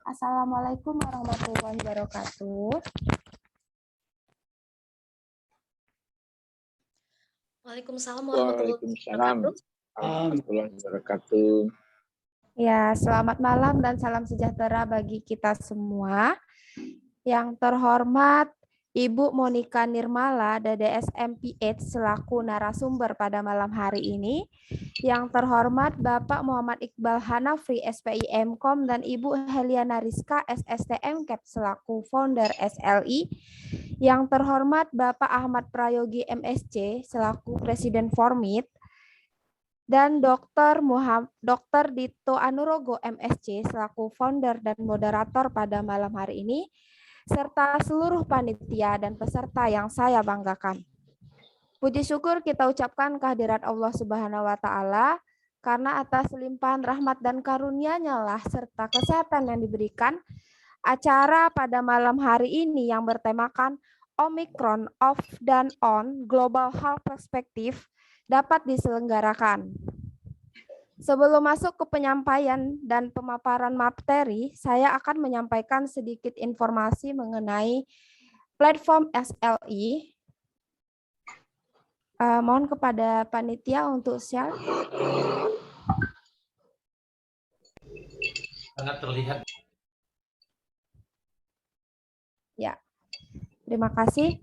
Assalamualaikum warahmatullahi wabarakatuh. Waalaikumsalam warahmatullahi Waalaikumsalam wabarakatuh. warahmatullahi wabarakatuh. Ya, selamat malam dan salam sejahtera bagi kita semua. Yang terhormat Ibu Monika Nirmala, DDS MPH selaku narasumber pada malam hari ini. Yang terhormat Bapak Muhammad Iqbal Hanafri, SPI MKOM, dan Ibu Heliana Rizka, SSTM CAP selaku founder SLI. Yang terhormat Bapak Ahmad Prayogi, MSc, selaku Presiden Formit. Dan Dr. Dito Anurogo, MSc, selaku founder dan moderator pada malam hari ini, serta seluruh panitia dan peserta yang saya banggakan. Puji syukur kita ucapkan kehadirat Allah Subhanahu wa Ta'ala, karena atas limpahan rahmat dan karunia-Nya lah serta kesehatan yang diberikan, acara pada malam hari ini yang bertemakan Omicron Off dan On Global Health Perspective dapat diselenggarakan. Sebelum masuk ke penyampaian dan pemaparan materi, saya akan menyampaikan sedikit informasi mengenai platform SLI. Mohon kepada panitia untuk share. Sangat terlihat. Ya, terima kasih.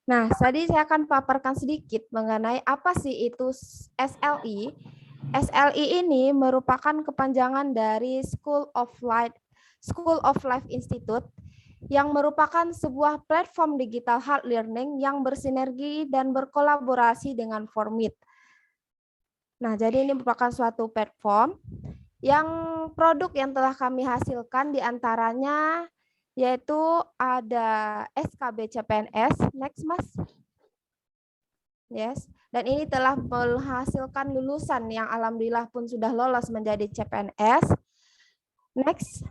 Nah, tadi saya akan paparkan sedikit mengenai apa sih itu SLI. SLI ini merupakan kepanjangan dari School of Life Institute yang merupakan sebuah platform digital hard learning yang bersinergi dan berkolaborasi dengan Formit. Nah, jadi ini merupakan suatu platform yang produk yang telah kami hasilkan diantaranya yaitu ada SKB CPNS, next Mas. Yes. Dan ini telah menghasilkan lulusan yang alhamdulillah pun sudah lolos menjadi CPNS. Next.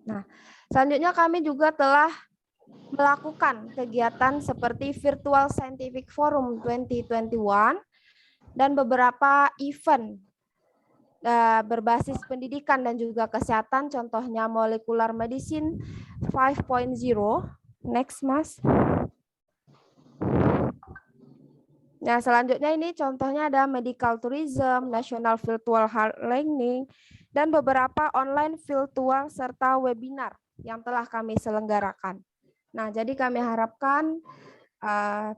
Nah, selanjutnya kami juga telah melakukan kegiatan seperti Virtual Scientific Forum 2021 dan beberapa event berbasis pendidikan dan juga kesehatan, contohnya Molecular Medicine 5.0. Next, Mas. Nah, selanjutnya ini contohnya ada medical tourism, national virtual health learning, dan beberapa online virtual serta webinar yang telah kami selenggarakan. Nah, jadi kami harapkan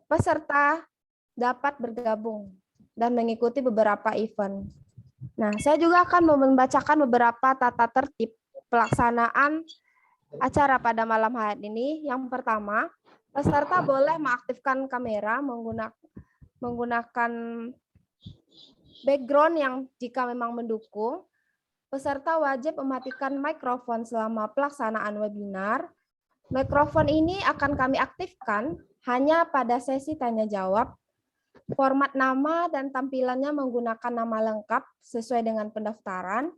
peserta dapat bergabung dan mengikuti beberapa event. Nah, saya juga akan membacakan beberapa tata tertib pelaksanaan acara pada malam hari ini. Yang pertama, peserta boleh mengaktifkan kamera menggunakan background yang jika memang mendukung. Peserta wajib mematikan mikrofon selama pelaksanaan webinar. Mikrofon ini akan kami aktifkan hanya pada sesi tanya jawab. Format nama dan tampilannya menggunakan nama lengkap sesuai dengan pendaftaran.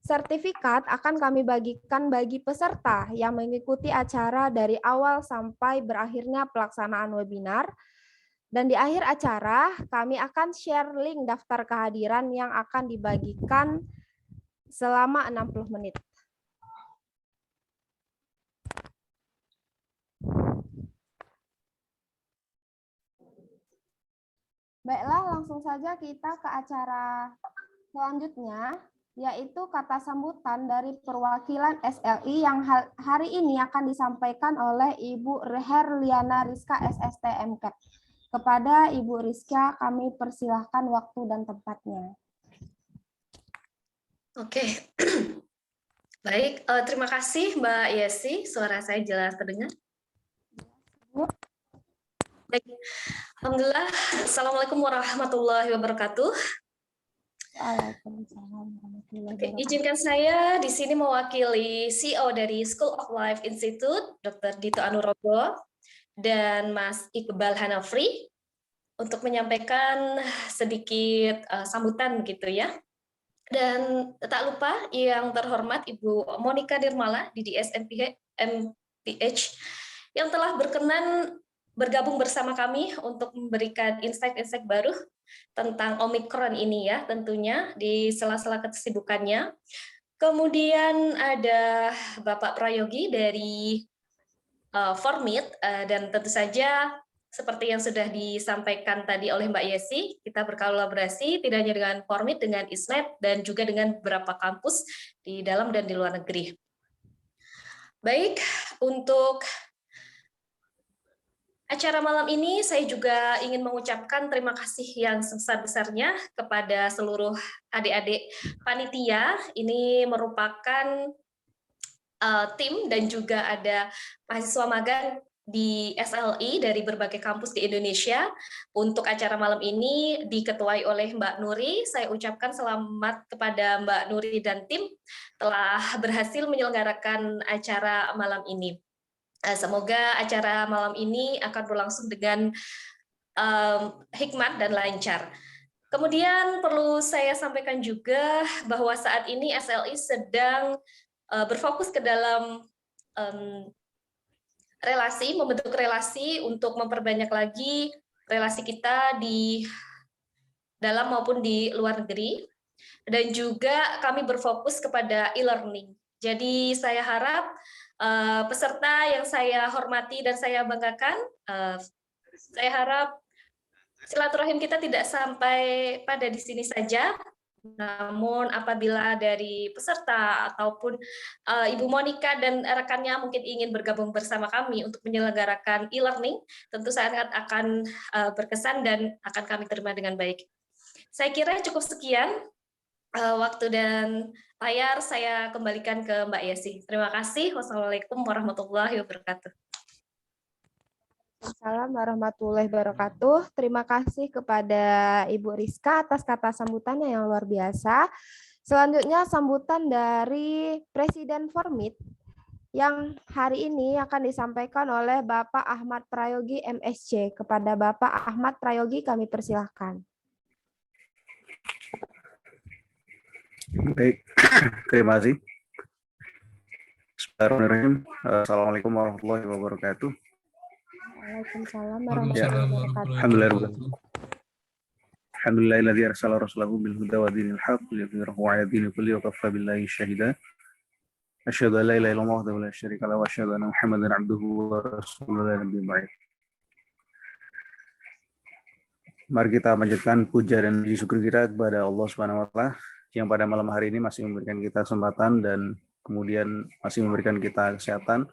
Sertifikat akan kami bagikan bagi peserta yang mengikuti acara dari awal sampai berakhirnya pelaksanaan webinar. Dan di akhir acara, kami akan share link daftar kehadiran yang akan dibagikan selama 60 menit. Baiklah, langsung saja kita ke acara selanjutnya, yaitu kata sambutan dari perwakilan SLI yang hari ini akan disampaikan oleh Ibu Heliana Rizka, SSTM CAP. Kepada Ibu Rizka, kami persilahkan waktu dan tempatnya. Oke. Baik, terima kasih Mbak Yesi, suara saya jelas terdengar. Baik. Alhamdulillah, Assalamualaikum warahmatullahi wabarakatuh. Oke, izinkan saya di sini mewakili CEO dari School of Life Institute, Dr. Dito Anurogo, dan Mas Iqbal Hanafri, untuk menyampaikan sedikit sambutan begitu ya. Dan tak lupa yang terhormat Ibu Monika Nirmala, DDS MPH, yang telah berkenan bergabung bersama kami untuk memberikan insight-insight baru tentang Omicron ini ya, tentunya di sela-sela kesibukannya. Kemudian ada Bapak Prayogi dari Formit, dan tentu saja seperti yang sudah disampaikan tadi oleh Mbak Yesi, kita berkolaborasi tidak hanya dengan Formit, dengan ISNET, dan juga dengan beberapa kampus di dalam dan di luar negeri. Baik, untuk acara malam ini saya juga ingin mengucapkan terima kasih yang sebesar-besarnya kepada seluruh adik-adik panitia. Ini merupakan tim dan juga ada mahasiswa magang di SLI dari berbagai kampus di Indonesia. Untuk acara malam ini diketuai oleh Mbak Nuri. Saya ucapkan selamat kepada Mbak Nuri dan tim telah berhasil menyelenggarakan acara malam ini. Semoga acara malam ini akan berlangsung dengan hikmat dan lancar. Kemudian perlu saya sampaikan juga bahwa saat ini SLI sedang berfokus ke dalam membentuk relasi untuk memperbanyak lagi relasi kita di dalam maupun di luar negeri, dan juga kami berfokus kepada e-learning. Jadi saya harap peserta yang saya hormati dan saya banggakan, saya harap silaturahim kita tidak sampai pada di sini saja. Namun apabila dari peserta ataupun Ibu Monica dan rekannya mungkin ingin bergabung bersama kami untuk menyelenggarakan e-learning, tentu sangat akan berkesan dan akan kami terima dengan baik. Saya kira cukup sekian waktu dan layar, saya kembalikan ke Mbak Yesi. Terima kasih. Wassalamualaikum warahmatullahi wabarakatuh. Assalamualaikum warahmatullahi wabarakatuh. Terima kasih kepada Ibu Rizka atas kata sambutannya yang luar biasa. Selanjutnya sambutan dari Presiden Formit yang hari ini akan disampaikan oleh Bapak Ahmad Prayogi MSc. Kepada Bapak Ahmad Prayogi kami persilahkan. Baik, terima kasih. Bismillahirrahmanirrahim. Assalamualaikum warahmatullahi wabarakatuh. Waalaikumsalam warahmatullahi wabarakatuh. Alhamdulillahilladzi arsala rasulahu bil huda wa dinil haqq liyudhhirahu 'ala dini kulli wa kafa billahi syahida. Asyhadu an la ilaha illallah wa la syarika lahu wa asyhadu anna Muhammadan 'abduhu wa rasuluhu nabiyyu ba'd. Mari kita panjatkan puja dan puji syukur kita kepada Allah Subhanahu wa taala yang pada malam hari ini masih memberikan kita kesempatan dan kemudian masih memberikan kita kesehatan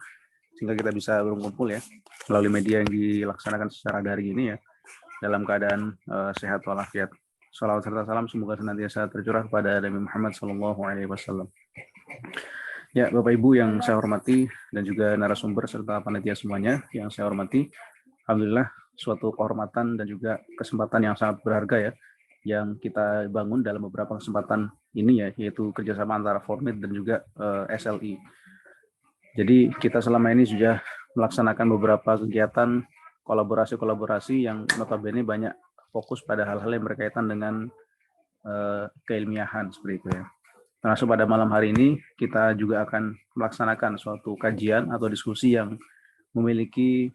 sehingga kita bisa berkumpul ya melalui media yang dilaksanakan secara daring ini ya dalam keadaan sehat walafiat. Shalawat serta salam semoga senantiasa tercurah kepada Nabi Muhammad SAW. Ya, Bapak Ibu yang saya hormati dan juga narasumber serta panitia semuanya yang saya hormati, alhamdulillah suatu kehormatan dan juga kesempatan yang sangat berharga ya yang kita bangun dalam beberapa kesempatan ini ya, yaitu kerjasama antara Formit dan juga SLI. Jadi kita selama ini sudah melaksanakan beberapa kegiatan kolaborasi yang notabene banyak fokus pada hal-hal yang berkaitan dengan keilmiahan seperti itu ya. Termasuk pada malam hari ini kita juga akan melaksanakan suatu kajian atau diskusi yang memiliki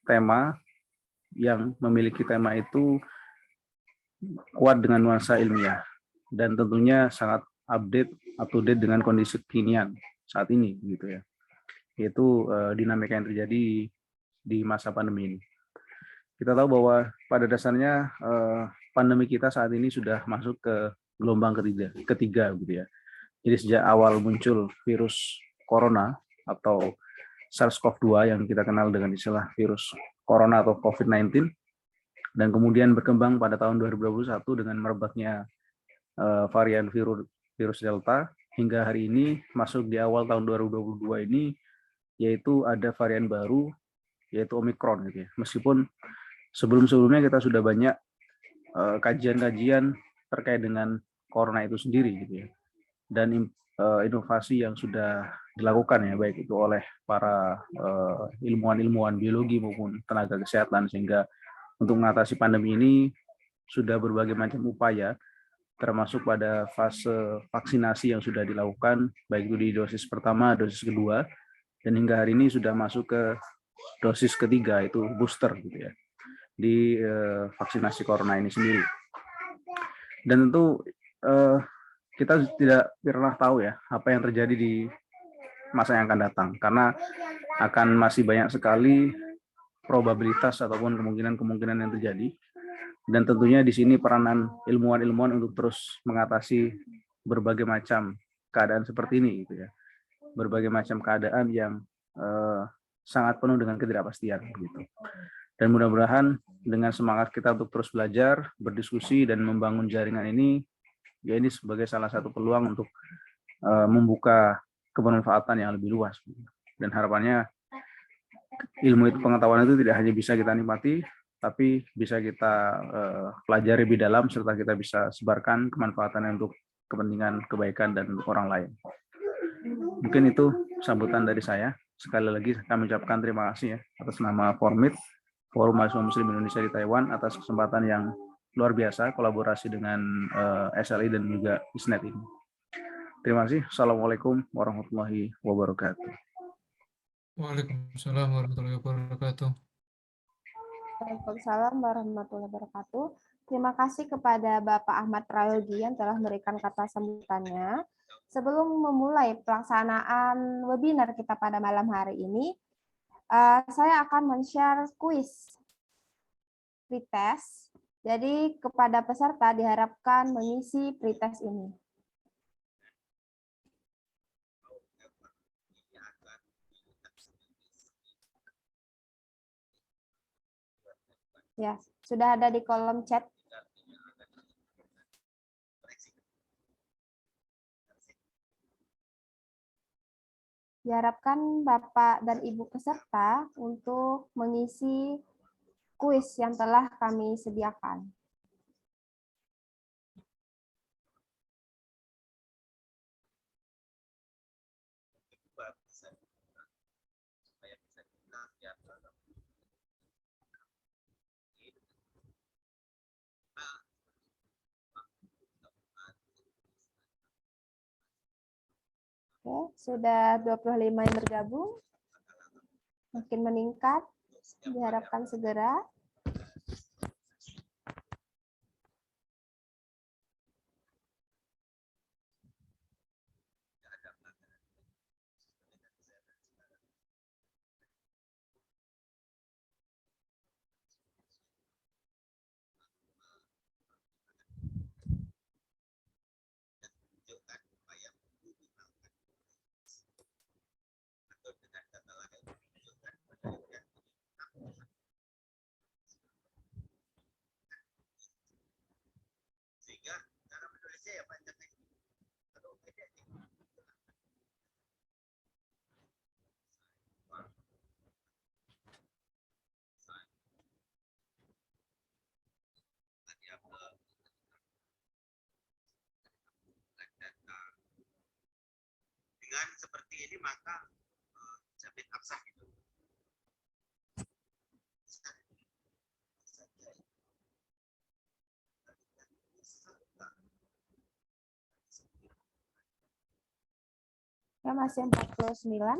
tema itu kuat dengan nuansa ilmiah dan tentunya sangat up to date dengan kondisi kekinian saat ini gitu ya, yaitu dinamika yang terjadi di masa pandemi ini. Kita tahu bahwa pada dasarnya pandemi kita saat ini sudah masuk ke gelombang ketiga gitu ya. Jadi sejak awal muncul virus corona atau SARS-CoV-2 yang kita kenal dengan istilah virus corona atau COVID-19, dan kemudian berkembang pada tahun 2021 dengan merebaknya varian virus Delta hingga hari ini masuk di awal tahun 2022 ini, yaitu ada varian baru yaitu Omicron gitu ya. Meskipun sebelum-sebelumnya kita sudah banyak kajian-kajian terkait dengan corona itu sendiri gitu ya, dan inovasi yang sudah dilakukan ya baik itu oleh para ilmuwan biologi maupun tenaga kesehatan, sehingga untuk mengatasi pandemi ini sudah berbagai macam upaya termasuk pada fase vaksinasi yang sudah dilakukan baik itu di dosis pertama, dosis kedua, dan hingga hari ini sudah masuk ke dosis ketiga itu booster gitu ya di vaksinasi corona ini sendiri. Dan tentu kita tidak pernah tahu ya apa yang terjadi di masa yang akan datang, karena akan masih banyak sekali probabilitas ataupun kemungkinan-kemungkinan yang terjadi. Dan tentunya di sini peranan ilmuwan-ilmuwan untuk terus mengatasi berbagai macam keadaan seperti ini gitu ya. Berbagai macam keadaan yang sangat penuh dengan ketidakpastian gitu. Dan mudah-mudahan dengan semangat kita untuk terus belajar, berdiskusi dan membangun jaringan ini, ya ini sebagai salah satu peluang untuk membuka kebermanfaatan yang lebih luas. Dan harapannya ilmu itu, pengetahuan itu tidak hanya bisa kita nikmati, tapi bisa kita pelajari lebih dalam serta kita bisa sebarkan kemanfaatannya untuk kepentingan kebaikan dan untuk orang lain. Mungkin itu sambutan dari saya. Sekali lagi kami ucapkan terima kasih ya atas nama Formit, Forum Mahasiswa Muslim Indonesia di Taiwan, atas kesempatan yang luar biasa kolaborasi dengan SLI dan juga ISNET ini. Terima kasih. Assalamualaikum warahmatullahi wabarakatuh. Waalaikumsalam warahmatullahi wabarakatuh. Waalaikumsalam warahmatullahi wabarakatuh. Terima kasih kepada Bapak Ahmad Prayogi yang telah memberikan kata sambutannya. Sebelum memulai pelaksanaan webinar kita pada malam hari ini, saya akan men-share kuis pretest. Jadi kepada peserta diharapkan mengisi pretest ini. Ya, sudah ada di kolom chat. Diharapkan Bapak dan Ibu peserta untuk mengisi kuis yang telah kami sediakan. Oke, sudah 25 yang bergabung. Makin meningkat, diharapkan segera. Dengan seperti ini maka jamin absah itu. Ya, masih 49.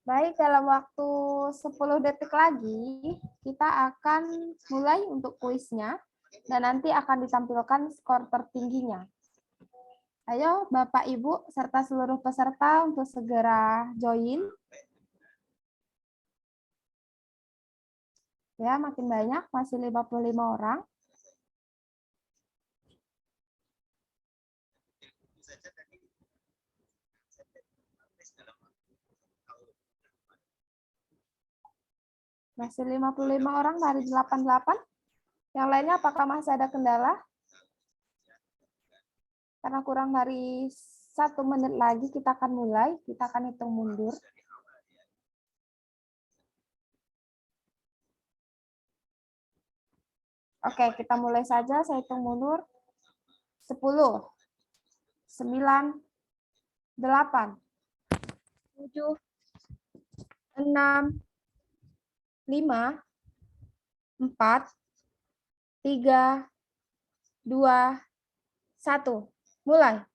Baik, dalam waktu 10 detik lagi, kita akan mulai untuk kuisnya, dan nanti akan ditampilkan skor tertingginya. Ayo, Bapak, Ibu, serta seluruh peserta untuk segera join. Ya, makin banyak, masih 55 orang. Masih 55 orang dari 88. Yang lainnya apakah masih ada kendala? Karena kurang dari 1 menit lagi kita akan mulai, kita akan hitung mundur. Oke, kita mulai saja. Saya hitung mundur. 10, 9, 8, 7, 6, 5, 4, 3, 2, 1. Mulai.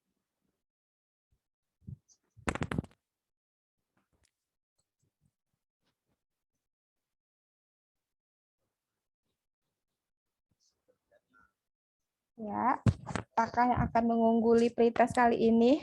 Ya, apakah yang akan mengungguli pretest kali ini?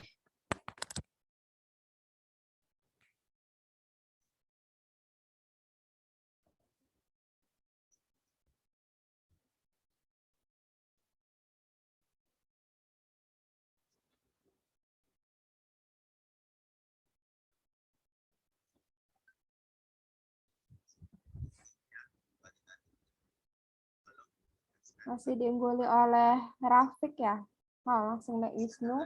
Masih diungguli oleh Rafiq ya. Oh, langsung naik Wisnu.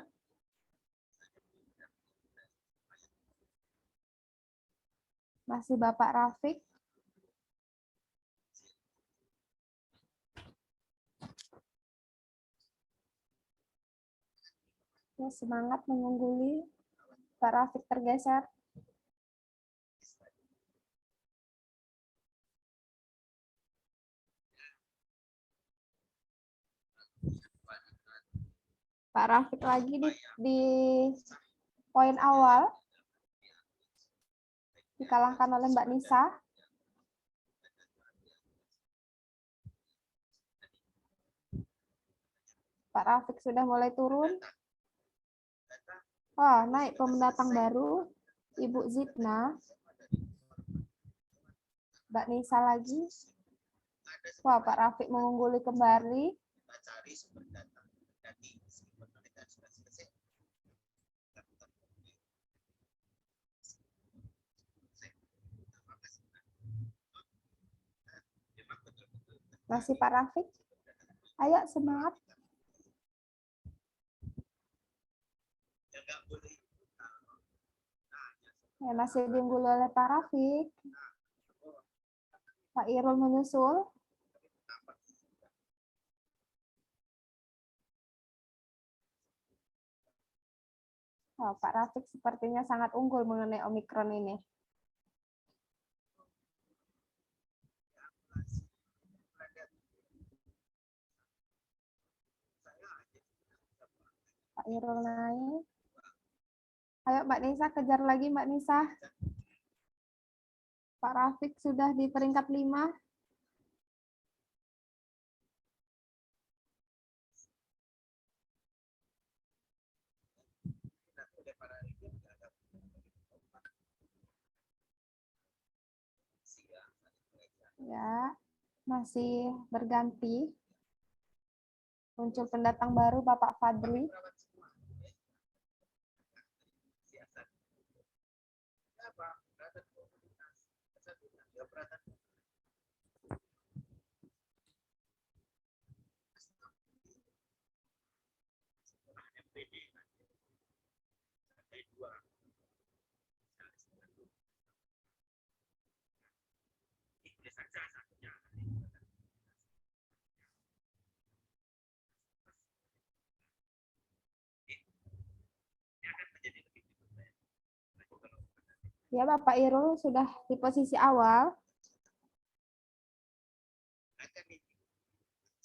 Masih Bapak Rafiq. Ya, semangat mengungguli. Pak Rafiq tergeser. Pak Rafiq lagi di poin awal. Dikalahkan oleh Mbak Nisa. Pak Rafiq sudah mulai turun. Wah, naik pendatang baru. Ibu Zidna. Mbak Nisa lagi. Wah, Pak Rafiq mengungguli kembali. Kita cari sumber data. Jadi, meskipun mereka sudah selesai, Masih Pak Rafiq. Ayo, semangat. Ya, masih diunggul oleh Pak Rafiq. Pak Irul menyusul. Oh, Pak Rafiq sepertinya sangat unggul mengenai Omikron ini. Pak Irul naik. Ayo Mbak Nisa, kejar lagi Mbak Nisa. Pak Rafiq sudah di peringkat 5. Ya, masih berganti. Muncul pendatang baru Bapak Fadli. Ya, Bapak Irul sudah di posisi awal.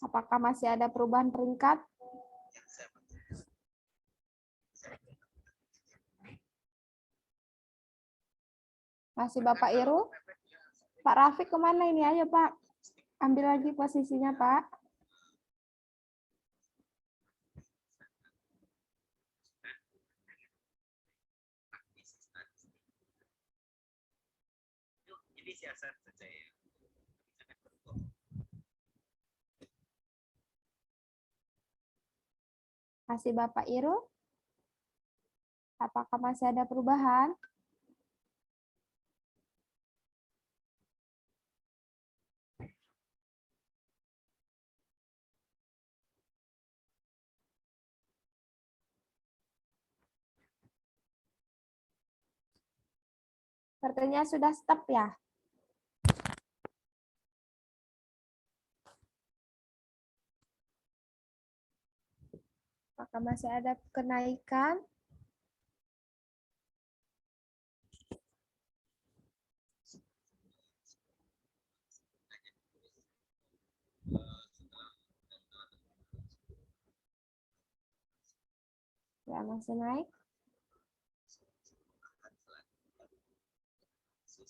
Apakah masih ada perubahan peringkat? Masih Bapak Irul? Pak Rafiq kemana ini? Ayo Pak, ambil lagi posisinya Pak. Ini siasat saja ya. Masih Bapak Irul? Apakah masih ada perubahan? Sepertinya sudah stop ya. Apakah masih ada kenaikan? Ya, masih naik.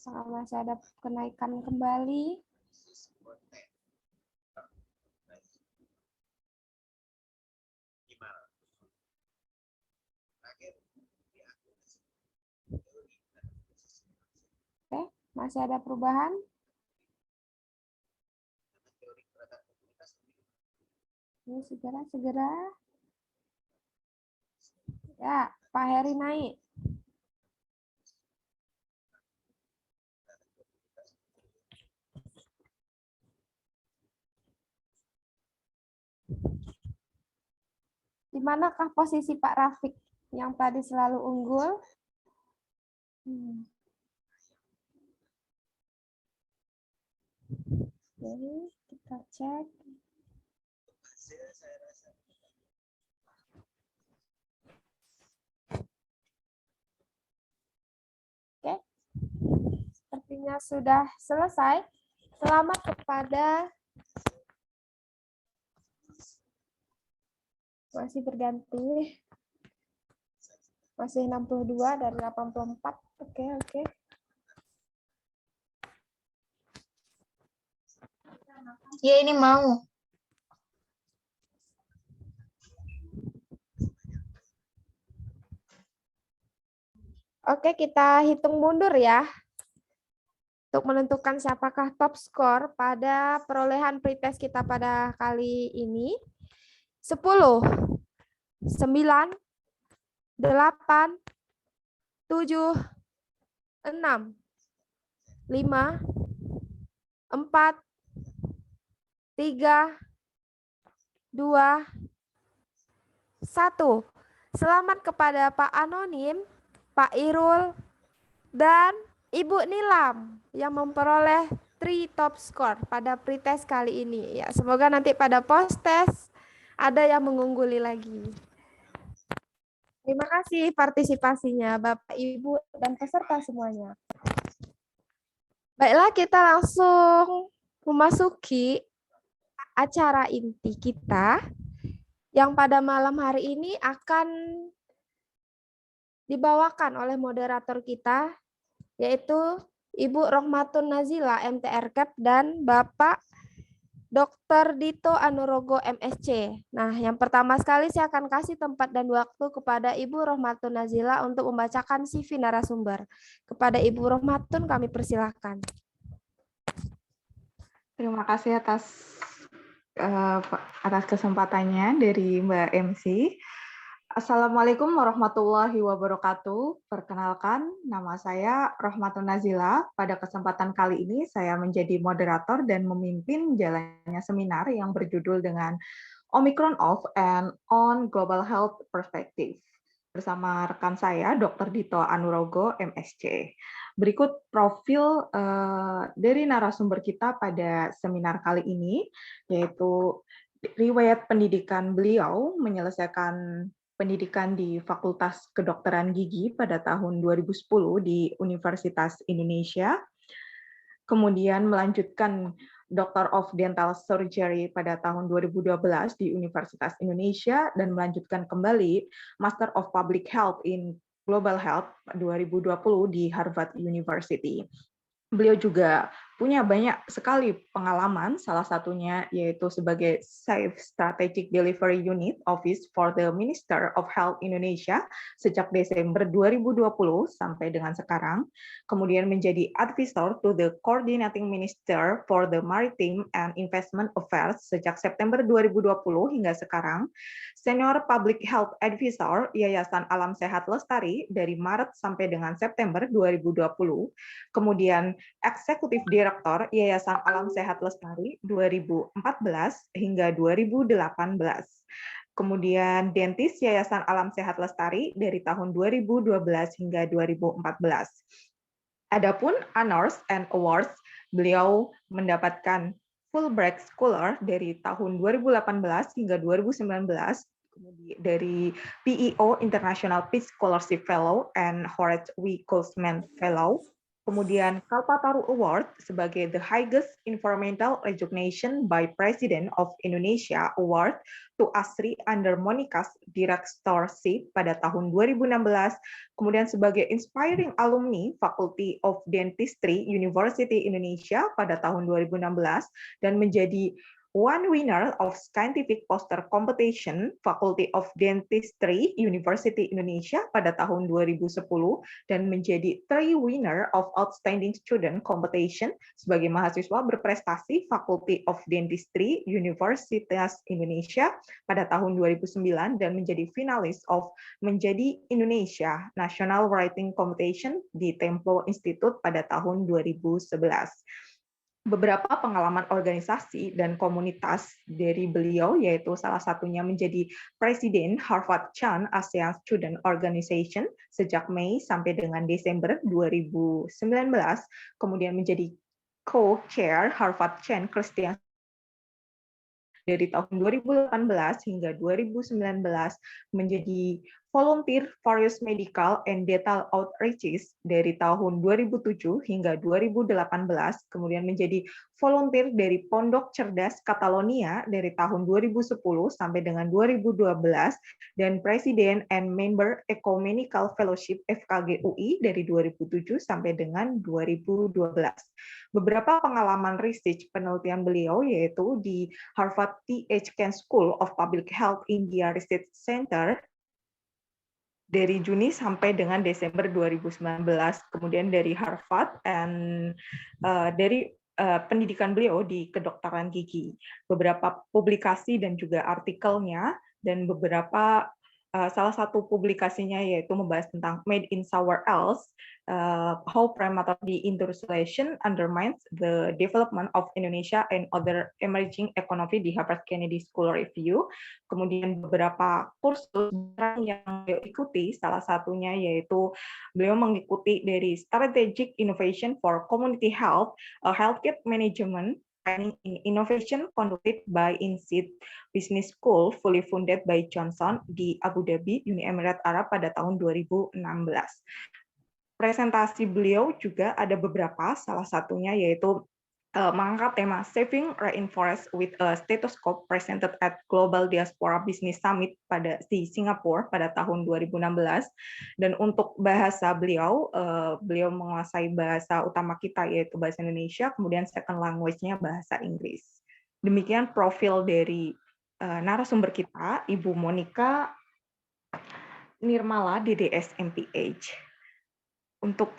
Apakah masih ada kenaikan kembali? Oke, masih ada perubahan? Ini segera. Ya, Pak Heri naik. Di manakah posisi Pak Rafiq yang tadi selalu unggul? Oke, kita cek. Oke, sepertinya sudah selesai. Selamat kepada masih berganti. Masih 62 dari 84. Oke. Ya, ini mau. Oke, kita hitung mundur ya. Untuk menentukan siapakah top skor pada perolehan pretest kita pada kali ini. 10, 9, 8, 7, 6, 5, 4, 3, 2, 1. Selamat kepada Pak Anonim, Pak Irul, dan Ibu Nilam yang memperoleh 3 top score pada pretest kali ini. Ya, semoga nanti pada post test ada yang mengungguli lagi. Terima kasih partisipasinya Bapak, Ibu, dan peserta semuanya. Baiklah, kita langsung memasuki acara inti kita yang pada malam hari ini akan dibawakan oleh moderator kita, yaitu Ibu Rohmatun Nazila, MTRCAP, dan Bapak Dr. Dito Anurogo, MSc. Nah, yang pertama sekali saya akan kasih tempat dan waktu kepada Ibu Rohmatun Nazila untuk membacakan CV narasumber. Kepada Ibu Rohmatun kami persilahkan. Terima kasih atas kesempatannya dari Mbak MC. Assalamualaikum warahmatullahi wabarakatuh. Perkenalkan, nama saya Rohmatun Nazila. Pada kesempatan kali ini saya menjadi moderator dan memimpin jalannya seminar yang berjudul dengan Omicron of and on Global Health Perspective bersama rekan saya, Dr. Dito Anurogo, MSc. Berikut profil dari narasumber kita pada seminar kali ini, yaitu riwayat pendidikan beliau menyelesaikan pendidikan di Fakultas Kedokteran Gigi pada tahun 2010 di Universitas Indonesia, kemudian melanjutkan Doctor of Dental Surgery pada tahun 2012 di Universitas Indonesia, dan melanjutkan kembali Master of Public Health in Global Health 2020 di Harvard University. Beliau juga punya banyak sekali pengalaman, salah satunya yaitu sebagai Safe Strategic Delivery Unit Office for the Minister of Health Indonesia sejak Desember 2020 sampai dengan sekarang, kemudian menjadi Advisor to the Coordinating Minister for the Maritime and Investment Affairs sejak September 2020 hingga sekarang, Senior Public Health Advisor Yayasan Alam Sehat Lestari dari Maret sampai dengan September 2020, kemudian Eksekutif Direktur Yayasan Alam Sehat Lestari 2014 hingga 2018. Kemudian Dentis Yayasan Alam Sehat Lestari dari tahun 2012 hingga 2014. Adapun honors and awards, beliau mendapatkan Fulbright Scholar dari tahun 2018 hingga 2019, kemudian dari PEO International Peace Scholarship Fellow and Horace W. Goldsman Fellow. Kemudian Kalpataru Award sebagai the highest environmental recognition by President of Indonesia Award to Asri under Monika's directorship pada tahun 2016. Kemudian sebagai Inspiring Alumni Faculty of Dentistry University Indonesia pada tahun 2016 dan menjadi one winner of Scientific Poster Competition Faculty of Dentistry University Indonesia pada tahun 2010 dan menjadi three winner of Outstanding Student Competition sebagai mahasiswa berprestasi Faculty of Dentistry Universitas Indonesia pada tahun 2009 dan menjadi finalis of Menjadi Indonesia National Writing Competition di Tempo Institute pada tahun 2011. Beberapa pengalaman organisasi dan komunitas dari beliau, yaitu salah satunya menjadi Presiden Harvard Chan ASEAN Student Organization sejak Mei sampai dengan Desember 2019, kemudian menjadi Co-Chair Harvard Chan Christian dari tahun 2018 hingga 2019, menjadi volunteer various medical and dental outreaches dari tahun 2007 hingga 2018, kemudian menjadi volunteer dari Pondok Cerdas Catalonia dari tahun 2010 sampai dengan 2012, dan Presiden and Member Ecumenical Fellowship FKG UI dari 2007 sampai dengan 2012. Beberapa pengalaman research penelitian beliau yaitu di Harvard T.H. Chan School of Public Health India Research Center dari Juni sampai dengan Desember 2019, kemudian dari Harvard, dan dari pendidikan beliau di kedokteran gigi. Beberapa publikasi dan juga artikelnya, dan beberapa salah satu publikasinya yaitu membahas tentang Made in Somewhere Else, how primatology industrialization undermines the development of Indonesia and other emerging economy di Harvard Kennedy School Review. Kemudian beberapa kursus yang beliau ikuti, salah satunya yaitu beliau mengikuti dari Strategic Innovation for Community Health, Healthcare Management, Training in Innovation conducted by INSEAD Business School, fully funded by Johnson di Abu Dhabi, Uni Emirat Arab pada tahun 2016. Presentasi beliau juga ada beberapa, salah satunya yaitu mengangkat tema Saving Rainforest with a Stethoscope presented at Global Diaspora Business Summit di Singapura pada tahun 2016. Dan untuk bahasa beliau, beliau menguasai bahasa utama kita yaitu bahasa Indonesia, kemudian second language-nya bahasa Inggris. Demikian profil dari narasumber kita, Ibu Monika Nirmala, DDS MPH. Untuk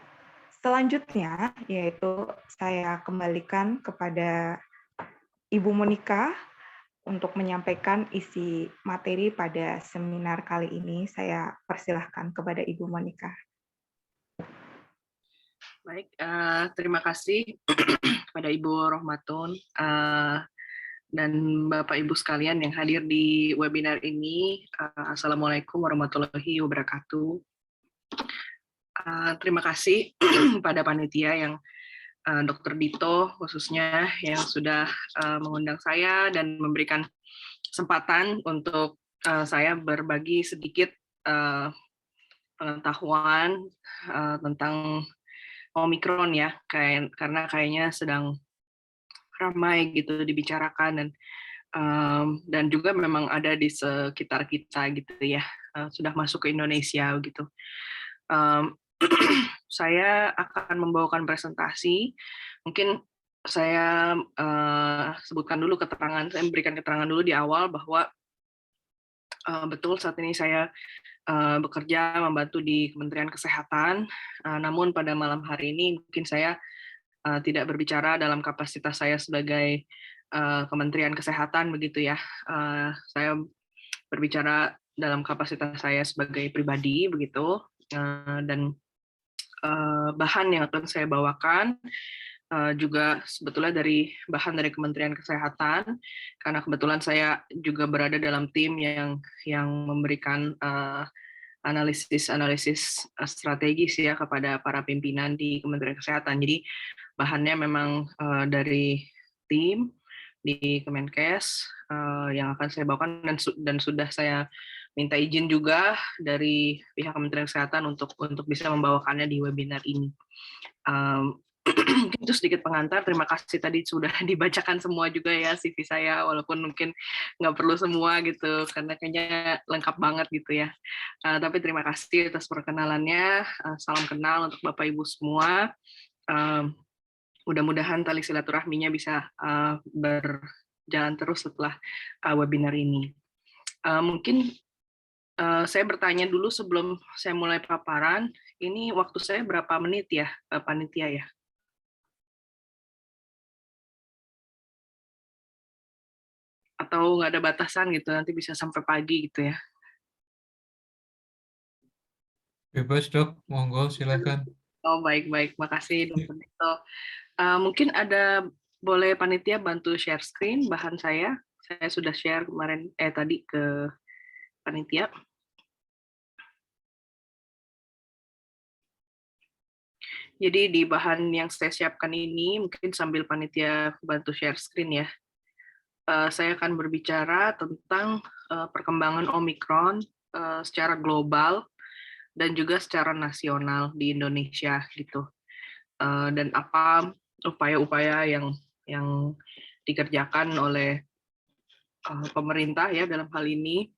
selanjutnya, yaitu saya kembalikan kepada Ibu Monika untuk menyampaikan isi materi pada seminar kali ini. Saya persilahkan kepada Ibu Monika. Baik, terima kasih kepada Ibu Rohmatun dan Bapak Ibu sekalian yang hadir di webinar ini. Assalamualaikum warahmatullahi wabarakatuh. Terima kasih pada panitia yang Dr. Dito khususnya yang sudah mengundang saya dan memberikan kesempatan untuk saya berbagi sedikit pengetahuan tentang Omikron ya, karena kayaknya sedang ramai gitu dibicarakan dan juga memang ada di sekitar kita gitu ya, sudah masuk ke Indonesia gitu. Saya akan membawakan presentasi. Mungkin saya sebutkan dulu keterangan, saya memberikan keterangan dulu di awal bahwa betul saat ini saya bekerja membantu di Kementerian Kesehatan, namun pada malam hari ini mungkin saya tidak berbicara dalam kapasitas saya sebagai Kementerian Kesehatan begitu ya. Saya berbicara dalam kapasitas saya sebagai pribadi begitu, dan bahan yang akan saya bawakan juga sebetulnya bahan dari Kementerian Kesehatan, karena kebetulan saya juga berada dalam tim yang memberikan analisis strategis ya kepada para pimpinan di Kementerian Kesehatan. Jadi bahannya memang dari tim, di Kemenkes yang akan saya bawakan, dan sudah saya minta izin juga dari pihak Kementerian Kesehatan untuk bisa membawakannya di webinar ini. Mungkin itu sedikit pengantar. Terima kasih tadi sudah dibacakan semua juga ya CV saya, walaupun mungkin nggak perlu semua gitu, karena kayaknya lengkap banget gitu ya. Tapi terima kasih atas perkenalannya. Salam kenal untuk Bapak Ibu semua. Mudah-mudahan tali silaturahminya bisa berjalan terus setelah webinar ini. Mungkin saya bertanya dulu sebelum saya mulai paparan. Ini waktu saya berapa menit ya, panitia ya? Atau nggak ada batasan gitu, nanti bisa sampai pagi gitu ya? Bebas dok, monggo silakan. Oh baik-baik, makasih Dr. Dito. Mungkin boleh panitia bantu share screen bahan saya. Saya sudah share kemarin tadi ke panitia. Jadi di bahan yang saya siapkan ini, mungkin sambil panitia bantu share screen ya. Saya akan berbicara tentang perkembangan Omikron secara global dan juga secara nasional di Indonesia gitu. Dan apa upaya-upaya yang dikerjakan oleh pemerintah ya dalam hal ini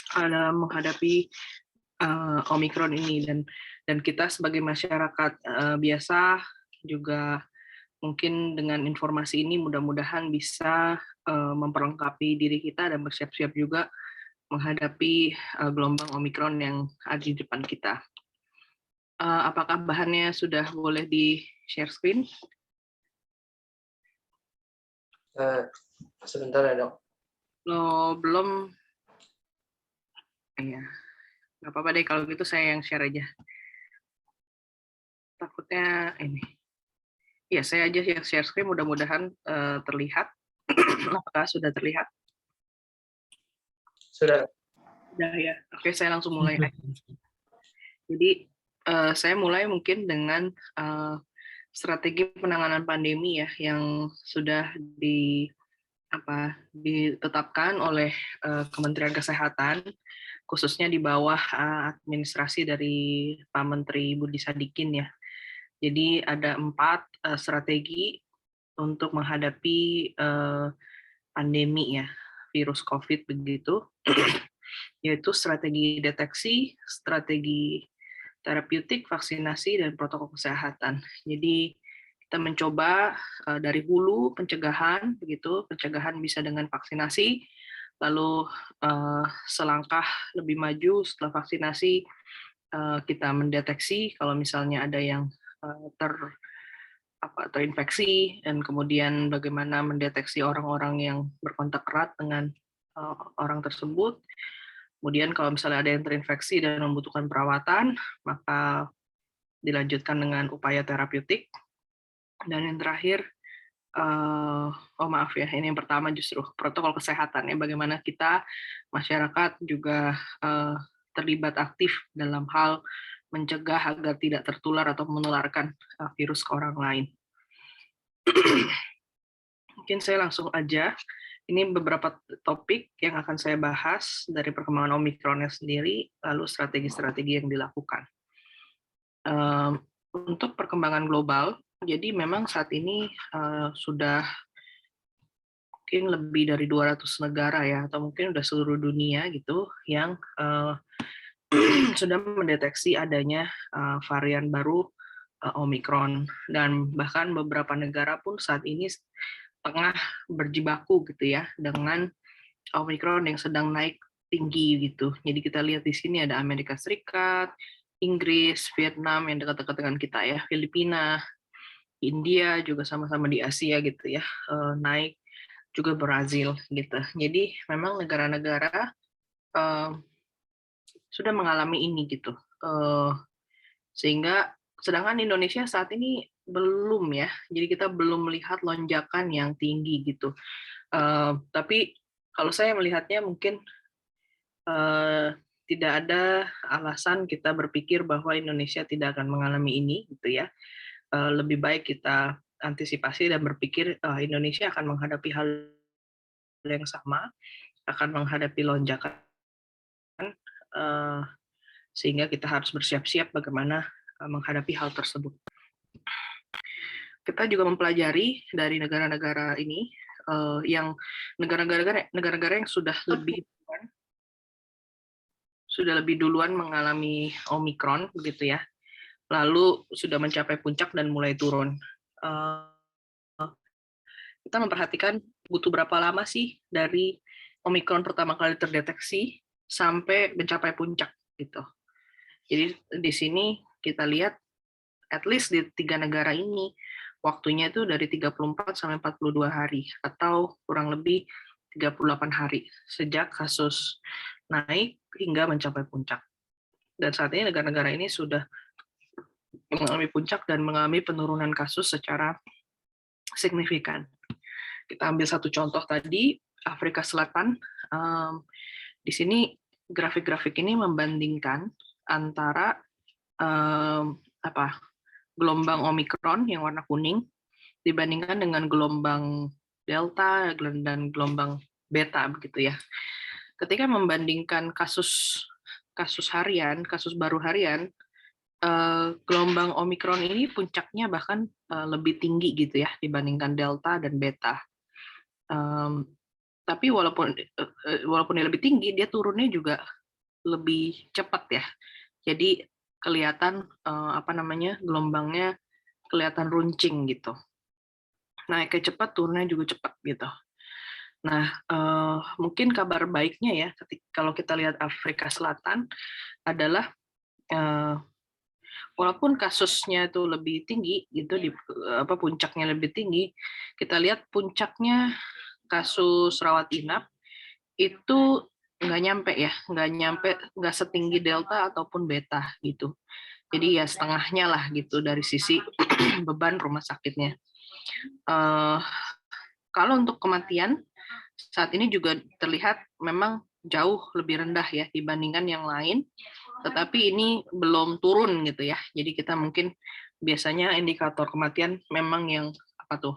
dalam menghadapi Omikron ini, dan kita sebagai masyarakat biasa juga mungkin dengan informasi ini mudah-mudahan bisa memperlengkapi diri kita dan bersiap-siap juga menghadapi gelombang Omikron yang ada di depan kita. Apakah bahannya sudah boleh di-share screen? Sebentar ya dok. Belum. Iya, nggak apa-apa deh kalau gitu saya yang share aja. Takutnya ini. Ya, saya aja yang share screen, mudah-mudahan terlihat. Apakah sudah terlihat? Sudah. Sudah ya. Oke, saya langsung mulai. Jadi saya mulai mungkin dengan strategi penanganan pandemi ya yang sudah ditetapkan oleh Kementerian Kesehatan, khususnya di bawah administrasi dari Pak Menteri Budi Sadikin ya. Jadi ada 4 strategi untuk menghadapi pandemi ya virus COVID begitu, yaitu strategi deteksi, strategi terapeutik, vaksinasi, dan protokol kesehatan. Jadi kita mencoba dari hulu pencegahan, begitu pencegahan bisa dengan vaksinasi, lalu selangkah lebih maju setelah vaksinasi kita mendeteksi kalau misalnya ada yang terinfeksi, dan kemudian bagaimana mendeteksi orang-orang yang berkontak erat dengan orang tersebut. Kemudian kalau misalnya ada yang terinfeksi dan membutuhkan perawatan, maka dilanjutkan dengan upaya terapeutik. Dan yang terakhir, maaf ya, ini yang pertama justru protokol kesehatan ya, bagaimana kita masyarakat juga terlibat aktif dalam hal mencegah agar tidak tertular atau menularkan virus ke orang lain. Mungkin saya langsung aja. Ini beberapa topik yang akan saya bahas dari perkembangan Omikronnya sendiri, lalu strategi-strategi yang dilakukan. Untuk perkembangan global, jadi memang saat ini sudah mungkin lebih dari 200 negara ya, atau mungkin sudah seluruh dunia gitu, yang sudah mendeteksi adanya varian baru Omikron, dan bahkan beberapa negara pun saat ini tengah berjibaku gitu ya dengan Omikron yang sedang naik tinggi gitu. Jadi kita lihat di sini ada Amerika Serikat, Inggris, Vietnam yang dekat-dekat dengan kita ya, Filipina, India juga sama-sama di Asia gitu ya, naik, juga Brazil gitu. Jadi memang negara-negara sudah mengalami ini gitu. Sehingga sedangkan Indonesia saat ini belum ya, jadi kita belum melihat lonjakan yang tinggi gitu. Tapi kalau saya melihatnya mungkin tidak ada alasan kita berpikir bahwa Indonesia tidak akan mengalami ini gitu ya. Lebih baik kita antisipasi dan berpikir Indonesia akan menghadapi hal yang sama, akan menghadapi lonjakan, sehingga kita harus bersiap-siap bagaimana menghadapi hal tersebut. Kita juga mempelajari dari negara-negara ini yang negara-negara yang sudah lebih duluan mengalami Omikron begitu ya, lalu sudah mencapai puncak dan mulai turun. Kita memperhatikan butuh berapa lama sih dari Omikron pertama kali terdeteksi sampai mencapai puncak gitu. Jadi di sini kita lihat at least di 3 negara ini waktunya itu dari 34 sampai 42 hari atau kurang lebih 38 hari sejak kasus naik hingga mencapai puncak. Dan saat ini negara-negara ini sudah mengalami puncak dan mengalami penurunan kasus secara signifikan. Kita ambil satu contoh tadi, Afrika Selatan. Di sini grafik-grafik ini membandingkan antara gelombang Omikron yang warna kuning dibandingkan dengan gelombang Delta dan gelombang Beta begitu ya. Ketika membandingkan kasus harian, kasus baru harian, gelombang Omikron ini puncaknya bahkan lebih tinggi gitu ya dibandingkan Delta dan Beta. Tapi walaupun dia lebih tinggi, dia turunnya juga lebih cepat ya. Jadi kelihatan gelombangnya kelihatan runcing gitu. Naiknya cepat, turunnya juga cepat gitu. Nah, mungkin kabar baiknya ya, kalau kita lihat Afrika Selatan adalah walaupun kasusnya itu lebih tinggi gitu, puncaknya lebih tinggi, kita lihat puncaknya kasus rawat inap itu nggak setinggi Delta ataupun Beta gitu. Jadi ya setengahnya lah gitu dari sisi beban rumah sakitnya. Kalau untuk kematian saat ini juga terlihat memang jauh lebih rendah ya dibandingkan yang lain, tetapi ini belum turun gitu ya. Jadi kita mungkin biasanya indikator kematian memang yang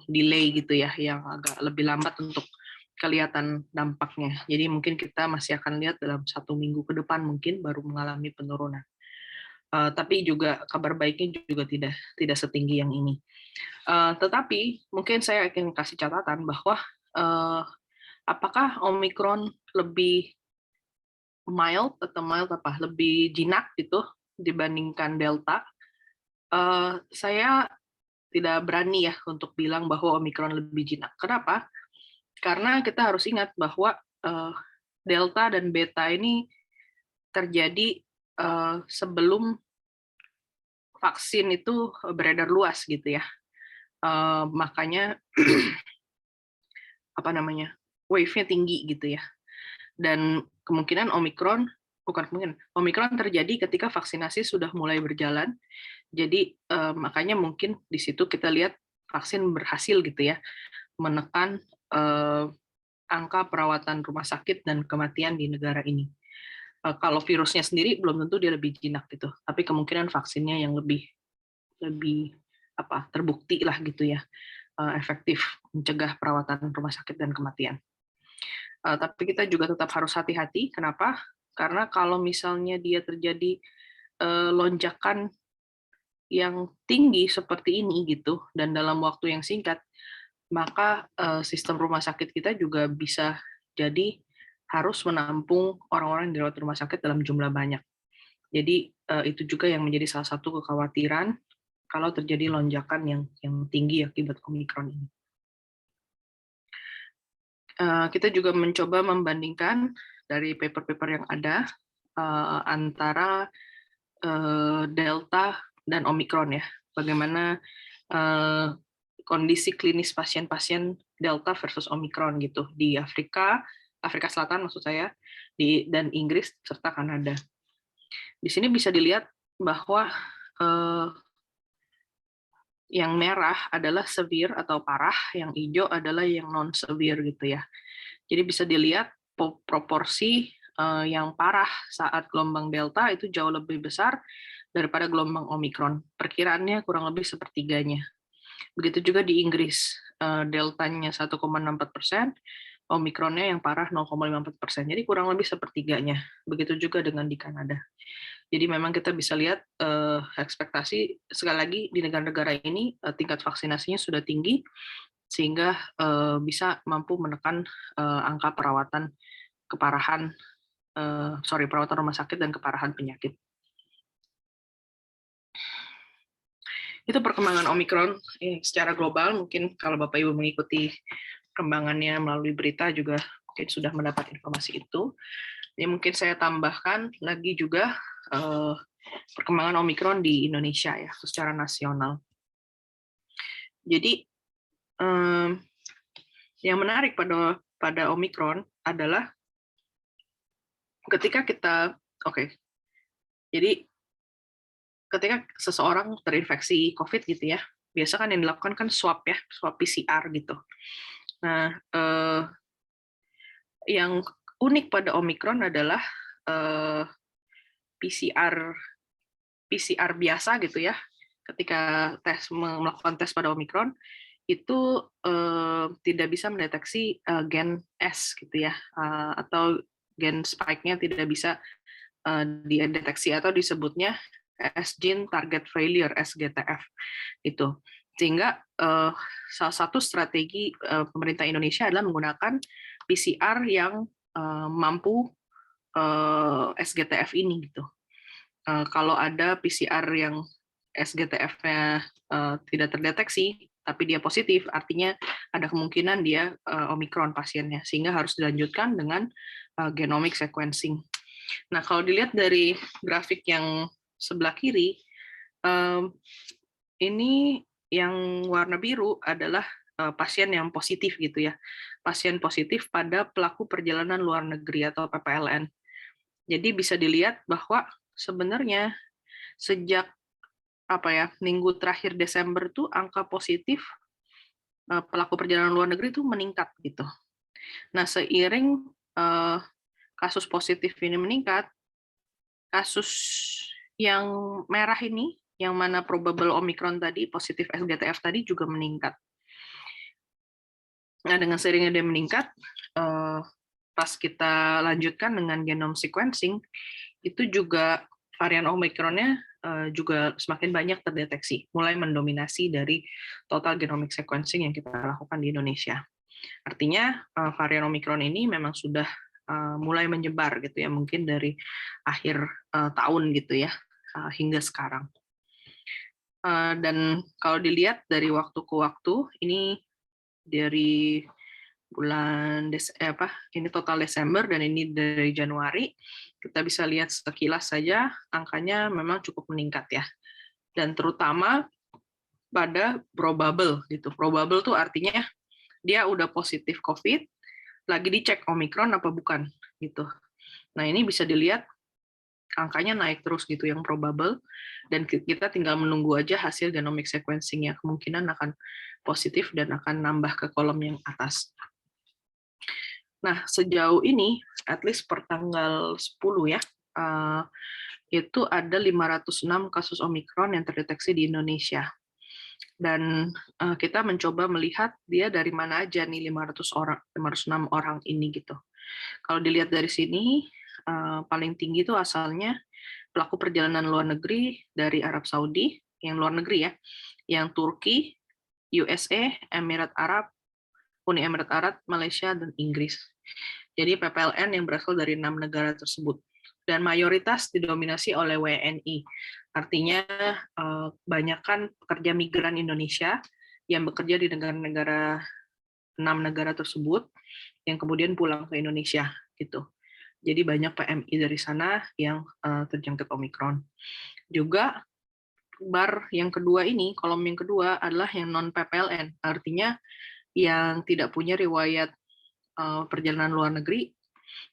delay gitu ya, yang agak lebih lambat untuk kelihatan dampaknya. Jadi mungkin kita masih akan lihat dalam 1 minggu ke depan mungkin baru mengalami penurunan. Tapi juga kabar baiknya juga tidak setinggi yang ini. Tetapi mungkin saya akan kasih catatan bahwa apakah Omikron lebih mild lebih jinak gitu dibandingkan Delta? Saya tidak berani ya untuk bilang bahwa Omikron lebih jinak. Kenapa? Karena kita harus ingat bahwa Delta dan Beta ini terjadi sebelum vaksin itu beredar luas gitu ya. Makanya wave-nya tinggi gitu ya. Dan kemungkinan Omikron terjadi ketika vaksinasi sudah mulai berjalan. Jadi makanya mungkin di situ kita lihat vaksin berhasil gitu ya menekan angka perawatan rumah sakit dan kematian di negara ini. Kalau virusnya sendiri belum tentu dia lebih jinak gitu, tapi kemungkinan vaksinnya yang lebih terbukti lah gitu ya, efektif mencegah perawatan rumah sakit dan kematian. Tapi kita juga tetap harus hati-hati. Kenapa? Karena kalau misalnya dia terjadi lonjakan yang tinggi seperti ini gitu dan dalam waktu yang singkat, maka sistem rumah sakit kita juga bisa jadi harus menampung orang-orang yang dirawat rumah sakit dalam jumlah banyak. Jadi itu juga yang menjadi salah satu kekhawatiran kalau terjadi lonjakan yang tinggi akibat Omikron ini. Kita juga mencoba membandingkan dari paper-paper yang ada antara Delta dan Omikron ya. Bagaimana kondisi klinis pasien-pasien Delta versus Omikron gitu di Afrika Selatan maksud saya, dan Inggris serta Kanada. Di sini bisa dilihat bahwa yang merah adalah severe atau parah, yang hijau adalah yang non severe gitu ya. Jadi bisa dilihat proporsi yang parah saat gelombang Delta itu jauh lebih besar daripada gelombang Omikron. Perkiraannya kurang lebih sepertiganya. Begitu juga di Inggris, deltanya 1,64%, omikronnya yang parah 0,54%. Jadi kurang lebih sepertiganya. Begitu juga dengan di Kanada. Jadi memang kita bisa lihat ekspektasi sekali lagi di negara-negara ini tingkat vaksinasinya sudah tinggi sehingga bisa mampu menekan angka perawatan perawatan rumah sakit dan keparahan penyakit. Itu perkembangan Omikron secara global. Mungkin kalau Bapak Ibu mengikuti perkembangannya melalui berita juga mungkin sudah mendapat informasi itu. Ini mungkin saya tambahkan lagi juga perkembangan Omikron di Indonesia ya secara nasional. Jadi yang menarik pada Omikron adalah ketika jadi ketika seseorang terinfeksi COVID gitu ya, biasa kan yang dilakukan kan swab PCR gitu. Nah, yang unik pada Omikron adalah PCR biasa gitu ya. Ketika melakukan tes pada Omikron itu tidak bisa mendeteksi gen S gitu ya, atau gen spike-nya tidak bisa dideteksi atau disebutnya S gene target failure SGTF itu. Sehingga salah satu strategi pemerintah Indonesia adalah menggunakan PCR yang mampu SGTF ini gitu. Kalau ada PCR yang SGTF-nya tidak terdeteksi tapi dia positif, artinya ada kemungkinan dia Omikron pasiennya, sehingga harus dilanjutkan dengan genomic sequencing. Nah, kalau dilihat dari grafik yang sebelah kiri, ini yang warna biru adalah pasien yang positif gitu ya, pasien positif pada pelaku perjalanan luar negeri atau PPLN. Jadi bisa dilihat bahwa sebenarnya sejak minggu terakhir Desember tuh angka positif pelaku perjalanan luar negeri itu meningkat gitu. Nah, seiring kasus positif ini meningkat, kasus yang merah ini, yang mana probable Omicron tadi, positif SGTF tadi juga meningkat. Nah, dengan seiringnya dia meningkat, pas kita lanjutkan dengan genome sequencing, itu juga varian Omicron-nya juga semakin banyak terdeteksi, mulai mendominasi dari total genomic sequencing yang kita lakukan di Indonesia. Artinya varian Omicron ini memang sudah mulai menyebar gitu ya, mungkin dari akhir tahun gitu ya hingga sekarang. Dan kalau dilihat dari waktu ke waktu, ini dari bulan ini total Desember dan ini dari Januari, kita bisa lihat sekilas saja angkanya memang cukup meningkat ya. Dan terutama pada probable gitu. Probable tuh artinya dia udah positif COVID, lagi dicek Omicron apa bukan gitu. Nah, ini bisa dilihat angkanya naik terus gitu yang probable, dan kita tinggal menunggu aja hasil genomic sequencing-nya, kemungkinan akan positif dan akan nambah ke kolom yang atas. Nah, sejauh ini, at least per tanggal 10 ya, itu ada 506 kasus Omicron yang terdeteksi di Indonesia. Dan kita mencoba melihat dia dari mana aja nih 506 orang ini gitu. Kalau dilihat dari sini, paling tinggi itu asalnya pelaku perjalanan luar negeri dari Arab Saudi, yang luar negeri ya, yang Turki, USA, Emirat Arab, Uni Emirat Arab, Malaysia, dan Inggris. Jadi PPLN yang berasal dari 6 negara tersebut. Dan mayoritas didominasi oleh WNI. Artinya banyakkan pekerja migran Indonesia yang bekerja di negara-negara 6 negara tersebut yang kemudian pulang ke Indonesia gitu. Jadi banyak PMI dari sana yang terjangkit Omicron. Juga bar yang kedua ini, kolom yang kedua adalah yang non PPLN, artinya yang tidak punya riwayat perjalanan luar negeri,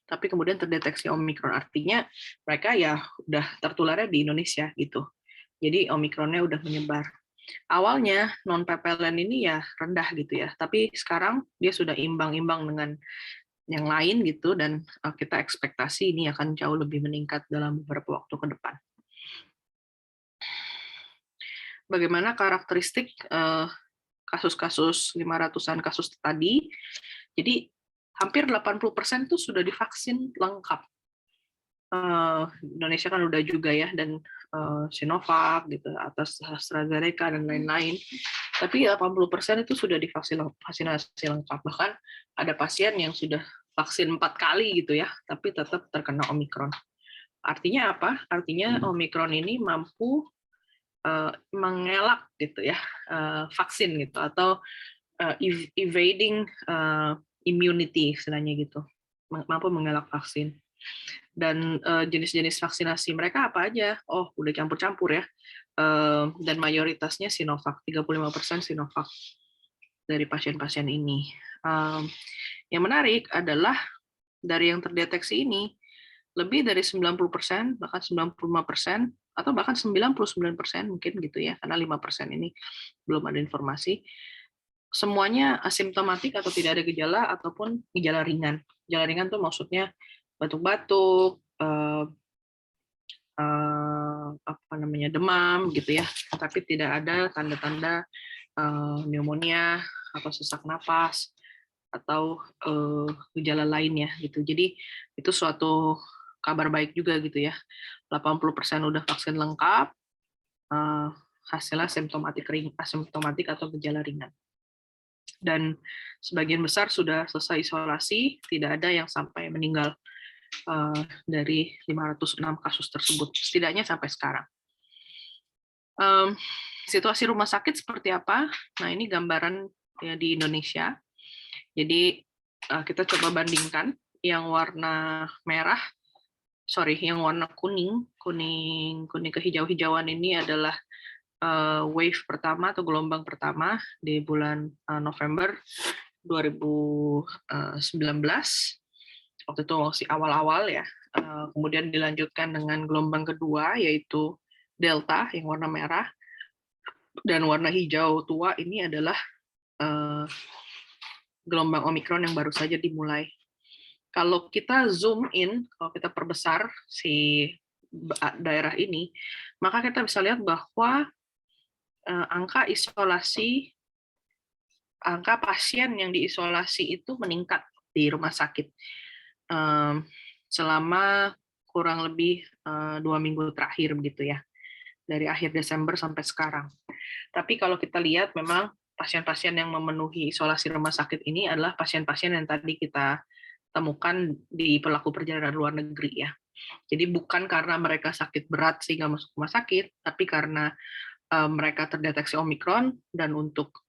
tapi kemudian terdeteksi Omicron, artinya mereka ya udah tertularnya di Indonesia gitu. Jadi Omicronnya udah menyebar. Awalnya non PPLN ini ya rendah gitu ya, tapi sekarang dia sudah imbang-imbang dengan yang lain gitu, dan kita ekspektasi ini akan jauh lebih meningkat dalam beberapa waktu ke depan. Bagaimana karakteristik kasus-kasus 500-an kasus tadi. Jadi hampir 80% itu sudah divaksin lengkap. Indonesia kan udah juga ya, dan Sinovac gitu, atas AstraZeneca dan lain-lain. Tapi 80% itu sudah divaksinasi lengkap. Bahkan ada pasien yang sudah vaksin 4 kali gitu ya, tapi tetap terkena Omikron. Artinya apa? Artinya Omikron ini mampu mengelak gitu ya, vaksin gitu, atau evading immunity istilahnya gitu, mampu mengelak vaksin. Dan jenis-jenis vaksinasi mereka apa aja? Oh, udah campur-campur ya. Dan mayoritasnya Sinovac, 35% Sinovac dari pasien-pasien ini. Yang menarik adalah dari yang terdeteksi ini, lebih dari 90%, bahkan 95%, atau bahkan 99% mungkin gitu ya, karena 5% ini belum ada informasi, semuanya asimptomatik atau tidak ada gejala, ataupun gejala ringan. Gejala ringan tuh maksudnya batuk-batuk, demam gitu ya, tapi tidak ada tanda-tanda pneumonia atau sesak napas atau gejala lainnya gitu. Jadi itu suatu kabar baik juga gitu ya. 80% udah vaksin lengkap, hasilnya asimptomatik atau gejala ringan. Dan sebagian besar sudah selesai isolasi, tidak ada yang sampai meninggal dari 506 kasus tersebut, setidaknya sampai sekarang. Situasi rumah sakit seperti apa? Nah, ini gambaran ya di Indonesia. Jadi kita coba bandingkan yang warna merah, yang warna kuning kehijau-hijauan ini adalah wave pertama atau gelombang pertama di bulan November 2019. Waktu itu masih awal-awal ya. Kemudian dilanjutkan dengan gelombang kedua, yaitu Delta yang warna merah, dan warna hijau tua ini adalah gelombang Omikron yang baru saja dimulai. Kalau kita zoom in, kalau kita perbesar si daerah ini, maka kita bisa lihat bahwa angka pasien yang diisolasi itu meningkat di rumah sakit selama kurang lebih 2 minggu terakhir begitu ya, dari akhir Desember sampai sekarang. Tapi kalau kita lihat, memang pasien-pasien yang memenuhi isolasi rumah sakit ini adalah pasien-pasien yang tadi kita temukan di pelaku perjalanan luar negeri ya. Jadi bukan karena mereka sakit berat sehingga masuk rumah sakit, tapi karena mereka terdeteksi Omikron, dan untuk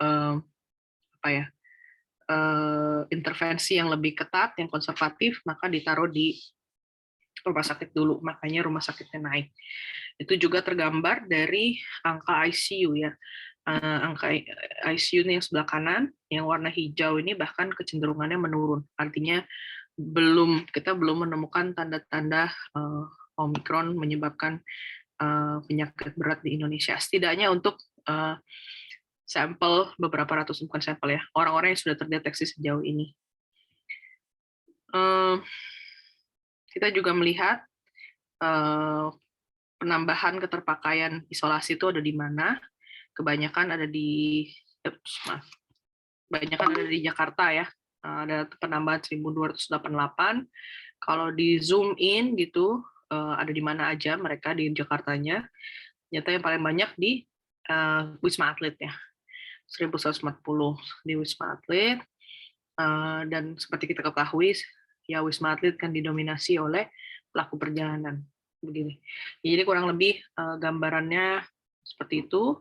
intervensi yang lebih ketat, yang konservatif, maka ditaruh di rumah sakit dulu, makanya rumah sakitnya naik. Itu juga tergambar dari angka ICU ya. Angka ICU ini yang sebelah kanan, yang warna hijau ini bahkan kecenderungannya menurun. Artinya kita belum menemukan tanda-tanda Omikron menyebabkan penyakit berat di Indonesia. Setidaknya untuk sampel beberapa ratus, bukan sampel ya, orang-orang yang sudah terdeteksi sejauh ini. Kita juga melihat penambahan keterpakaian isolasi itu ada di mana. Kebanyakan ada di Jakarta ya. Ada penambahan 1.288. Kalau di zoom in gitu, ada di mana aja mereka di Jakartanya. Ternyata yang paling banyak di Wisma Atlet ya. 1.140 di Wisma Atlet. Dan seperti kita ketahui, ya Wisma Atlet kan didominasi oleh pelaku perjalanan. Begini. Jadi kurang lebih gambarannya seperti itu.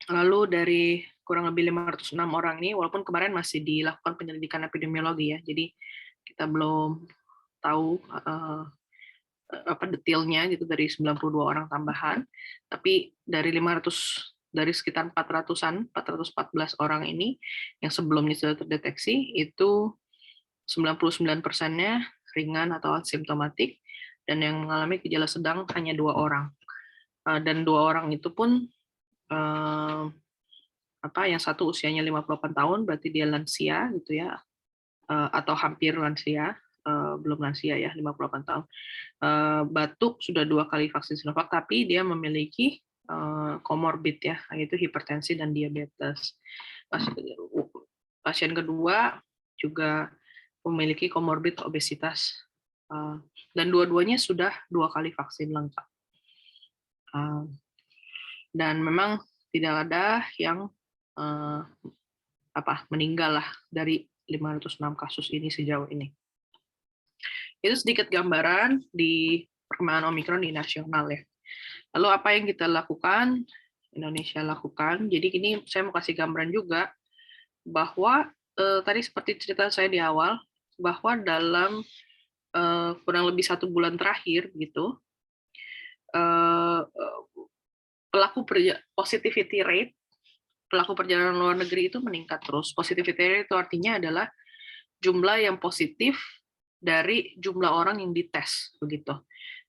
Lalu dari kurang lebih 506 orang ini, walaupun kemarin masih dilakukan penyelidikan epidemiologi ya, jadi kita belum tahu apa detailnya gitu dari 92 orang tambahan, tapi dari sekitar 414 orang ini yang sebelumnya sudah terdeteksi, itu 99%-nya ringan atau asimptomatik, dan yang mengalami gejala sedang hanya 2 orang. Dan 2 orang itu pun yang satu usianya 58 tahun, berarti dia lansia gitu ya, atau hampir lansia, belum lansia ya, 58 tahun. Batuk, sudah 2 kali vaksin Sinovac, tapi dia memiliki komorbid ya, yaitu hipertensi dan diabetes. Pasien kedua juga memiliki komorbid obesitas, dan dua-duanya sudah 2 kali vaksin lengkap. Dan memang tidak ada yang meninggal lah dari 506 kasus ini sejauh ini. Itu sedikit gambaran di perkembangan Omikron di nasional ya. Lalu apa yang kita lakukan, Indonesia lakukan. Jadi ini saya mau kasih gambaran juga bahwa tadi seperti cerita saya di awal, bahwa dalam kurang lebih 1 bulan terakhir gitu, positivity rate pelaku perjalanan luar negeri itu meningkat terus. Positivity rate itu artinya adalah jumlah yang positif dari jumlah orang yang dites begitu.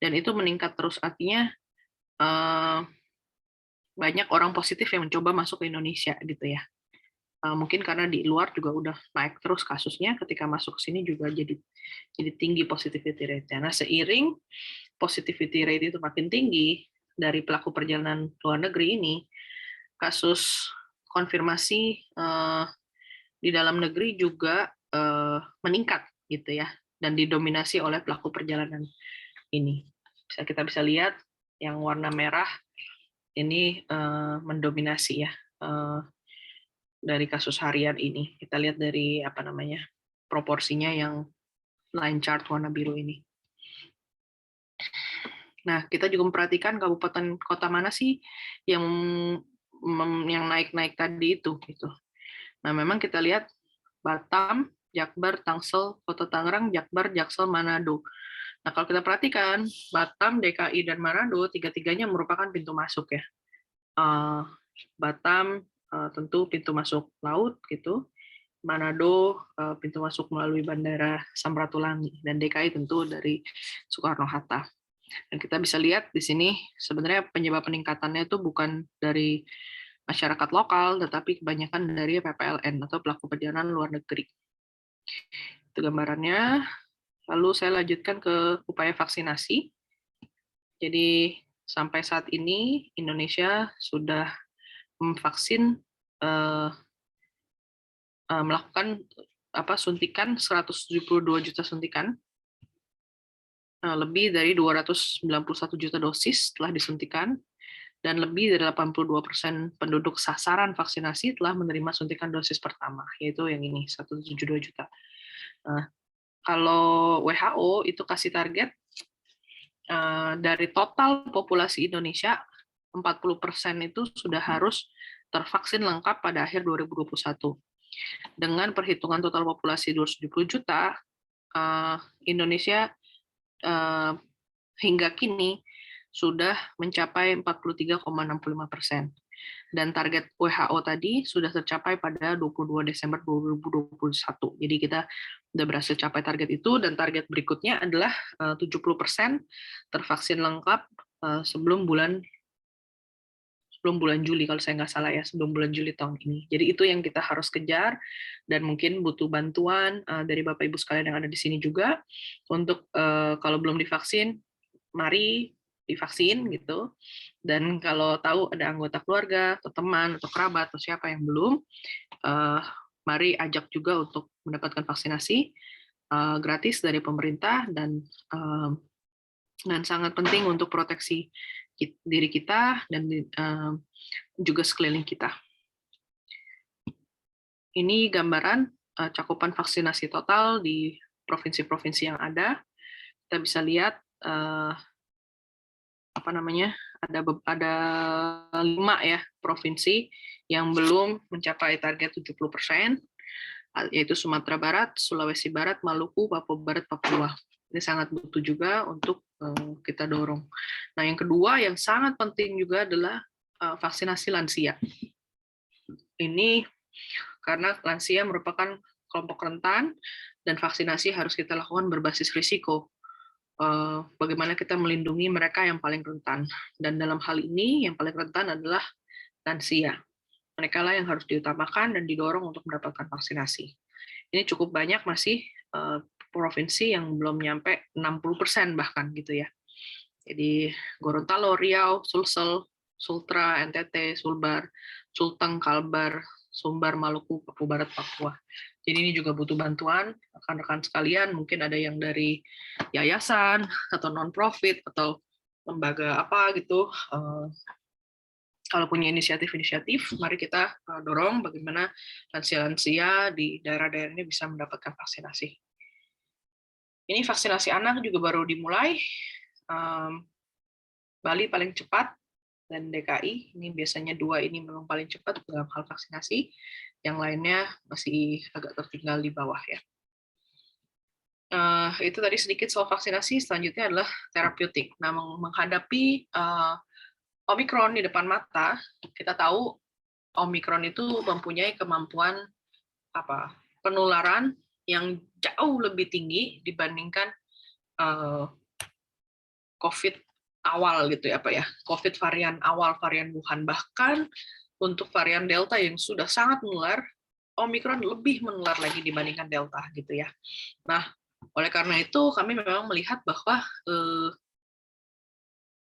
Dan itu meningkat terus, artinya banyak orang positif yang mencoba masuk ke Indonesia gitu ya. Mungkin karena di luar juga udah naik terus kasusnya, ketika masuk ke sini juga jadi tinggi positivity rate-nya. Nah, seiring positivity rate itu makin tinggi dari pelaku perjalanan luar negeri ini, kasus konfirmasi di dalam negeri juga meningkat gitu ya, dan didominasi oleh pelaku perjalanan ini. Kita bisa lihat yang warna merah ini mendominasi ya dari kasus harian ini. Kita lihat dari proporsinya yang line chart warna biru ini. Nah, kita juga memperhatikan kabupaten kota mana sih yang naik-naik tadi itu gitu. Nah, memang kita lihat Batam, Jakbar, Tangsel, Kota Tangerang, Jakbar, Jaksel, Manado. Nah, kalau kita perhatikan Batam, DKI, dan Manado, tiga-tiganya merupakan pintu masuk ya. Batam tentu pintu masuk laut gitu, Manado pintu masuk melalui Bandara Samratulangi, dan DKI tentu dari Soekarno-Hatta. Dan kita bisa lihat di sini sebenarnya penyebab peningkatannya itu bukan dari masyarakat lokal, tetapi kebanyakan dari PPLN atau pelaku perjalanan luar negeri. Itu gambarannya. Lalu saya lanjutkan ke upaya vaksinasi. Jadi sampai saat ini Indonesia sudah memvaksin melakukan suntikan 172 juta suntikan, lebih dari 291 juta dosis telah disuntikan, dan lebih dari 82% penduduk sasaran vaksinasi telah menerima suntikan dosis pertama, yaitu yang ini 172 juta. Kalau WHO itu kasih target dari total populasi Indonesia 40% itu sudah harus tervaksin lengkap pada akhir 2021. Dengan perhitungan total populasi 270 juta, Indonesia hingga kini sudah mencapai 43,65%. Dan target WHO tadi sudah tercapai pada 22 Desember 2021. Jadi kita sudah berhasil capai target itu, dan target berikutnya adalah 70% tervaksin lengkap sebelum bulan Juli, kalau saya nggak salah ya, sebelum bulan Juli tahun ini. Jadi itu yang kita harus kejar, dan mungkin butuh bantuan dari Bapak Ibu sekalian yang ada di sini juga untuk kalau belum divaksin, mari divaksin gitu. Dan kalau tahu ada anggota keluarga atau teman atau kerabat atau siapa yang belum, mari ajak juga untuk mendapatkan vaksinasi gratis dari pemerintah, dan sangat penting untuk proteksi diri kita dan juga sekeliling kita. Ini gambaran cakupan vaksinasi total di provinsi-provinsi yang ada. Kita bisa lihat ada 5 ya provinsi yang belum mencapai target 70%, yaitu Sumatera Barat, Sulawesi Barat, Maluku, Papua Barat, Papua. Ini sangat butuh juga untuk kita dorong. Nah, yang kedua yang sangat penting juga adalah vaksinasi lansia. Ini karena lansia merupakan kelompok rentan, dan vaksinasi harus kita lakukan berbasis risiko. Bagaimana kita melindungi mereka yang paling rentan. Dan dalam hal ini yang paling rentan adalah lansia. Mereka lah yang harus diutamakan dan didorong untuk mendapatkan vaksinasi. Ini cukup banyak masih provinsi yang belum nyampe 60% bahkan gitu ya. Jadi Gorontalo, Riau, Sulsel, Sultra, NTT, Sulbar, Sulteng, Kalbar, Sumbar, Maluku, Papua Barat, Papua. Jadi ini juga butuh bantuan rekan-rekan sekalian, mungkin ada yang dari yayasan atau non-profit atau lembaga apa gitu. Kalau punya inisiatif-inisiatif, mari kita dorong bagaimana lansia-lansia di daerah-daerah ini bisa mendapatkan vaksinasi. Ini vaksinasi anak juga baru dimulai. Bali paling cepat, dan DKI, ini biasanya 2 ini memang paling cepat dalam hal vaksinasi, yang lainnya masih agak tertinggal di bawah ya. Itu tadi sedikit soal vaksinasi, selanjutnya adalah terapeutik. Nah, menghadapi Omikron di depan mata, kita tahu Omikron itu mempunyai kemampuan penularan yang jauh lebih tinggi dibandingkan COVID awal gitu ya, COVID varian awal, varian Wuhan. Bahkan untuk varian Delta yang sudah sangat menular, Omikron lebih menular lagi dibandingkan Delta gitu ya. Nah, oleh karena itu kami memang melihat bahwa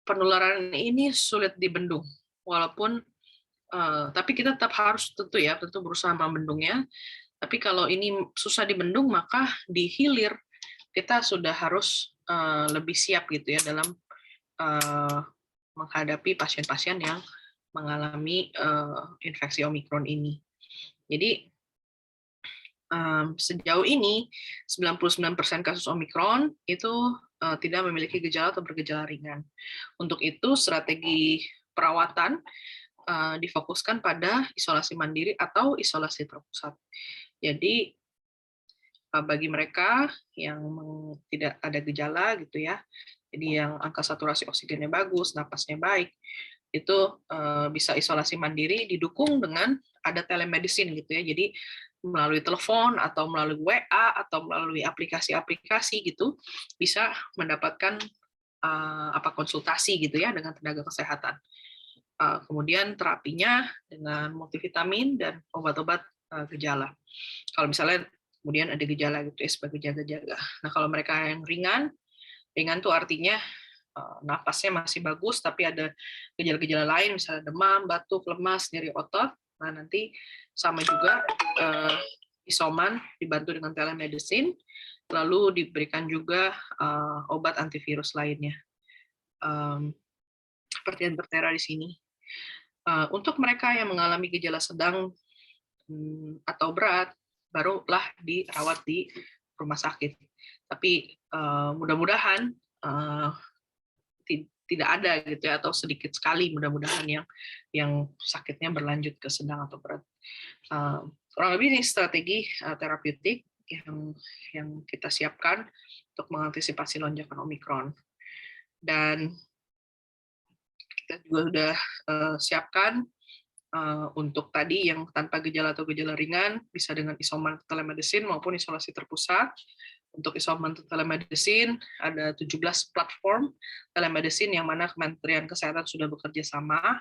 penularan ini sulit dibendung, walaupun tapi kita tetap harus tentu berusaha membendungnya. Tapi kalau ini susah dibendung, maka di hilir kita sudah harus lebih siap gitu ya dalam menghadapi pasien-pasien yang mengalami infeksi Omikron ini. Jadi sejauh ini 99% kasus Omikron itu tidak memiliki gejala atau bergejala ringan. Untuk itu strategi perawatan difokuskan pada isolasi mandiri atau isolasi terpusat. Jadi bagi mereka yang tidak ada gejala gitu ya, jadi yang angka saturasi oksigennya bagus, napasnya baik, itu bisa isolasi mandiri didukung dengan ada telemedicine gitu ya. Jadi melalui telepon atau melalui WA atau melalui aplikasi-aplikasi gitu bisa mendapatkan konsultasi gitu ya dengan tenaga kesehatan. Kemudian terapinya dengan multivitamin dan obat-obat gejala. Kalau misalnya kemudian ada gejala gitu ya sebagai jaga-jaga. Nah, kalau mereka yang ringan tuh artinya napasnya masih bagus tapi ada gejala-gejala lain misalnya demam, batuk, lemas, nyeri otot. Nah, nanti sama juga isoman dibantu dengan telemedicine, lalu diberikan juga obat antivirus lainnya. Seperti yang tertera di sini. Untuk mereka yang mengalami gejala sedang atau berat, barulah dirawat di rumah sakit. Tapi mudah-mudahan tidak ada gitu ya, atau sedikit sekali mudah-mudahan yang sakitnya berlanjut ke sedang atau berat. Kurang lebih ini strategi terapeutik yang kita siapkan untuk mengantisipasi lonjakan Omikron. Dan kita juga sudah siapkan untuk tadi yang tanpa gejala atau gejala ringan bisa dengan isoman telemedicine maupun isolasi terpusat. Untuk isoman telemedicine ada 17 platform telemedicine yang mana Kementerian Kesehatan sudah bekerja sama.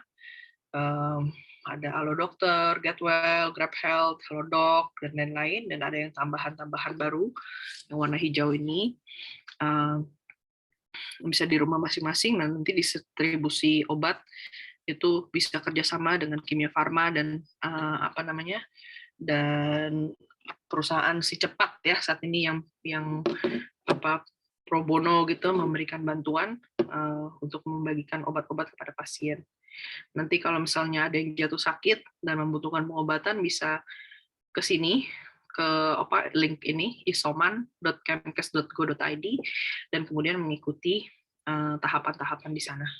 Ada Halo Dokter, Getwell, Grab Health, Halodoc, dan lain-lain, dan ada yang tambahan-tambahan baru yang warna hijau ini. Bisa di rumah masing-masing, dan nanti distribusi obat itu bisa kerjasama dengan Kimia Farma dan dan perusahaan si cepat ya saat ini yang pro bono gitu memberikan bantuan untuk membagikan obat-obat kepada pasien. Nanti kalau misalnya ada yang jatuh sakit dan membutuhkan pengobatan bisa ke sini ke link ini isoman.kemkes.go.id dan kemudian mengikuti tahapan-tahapan di sana.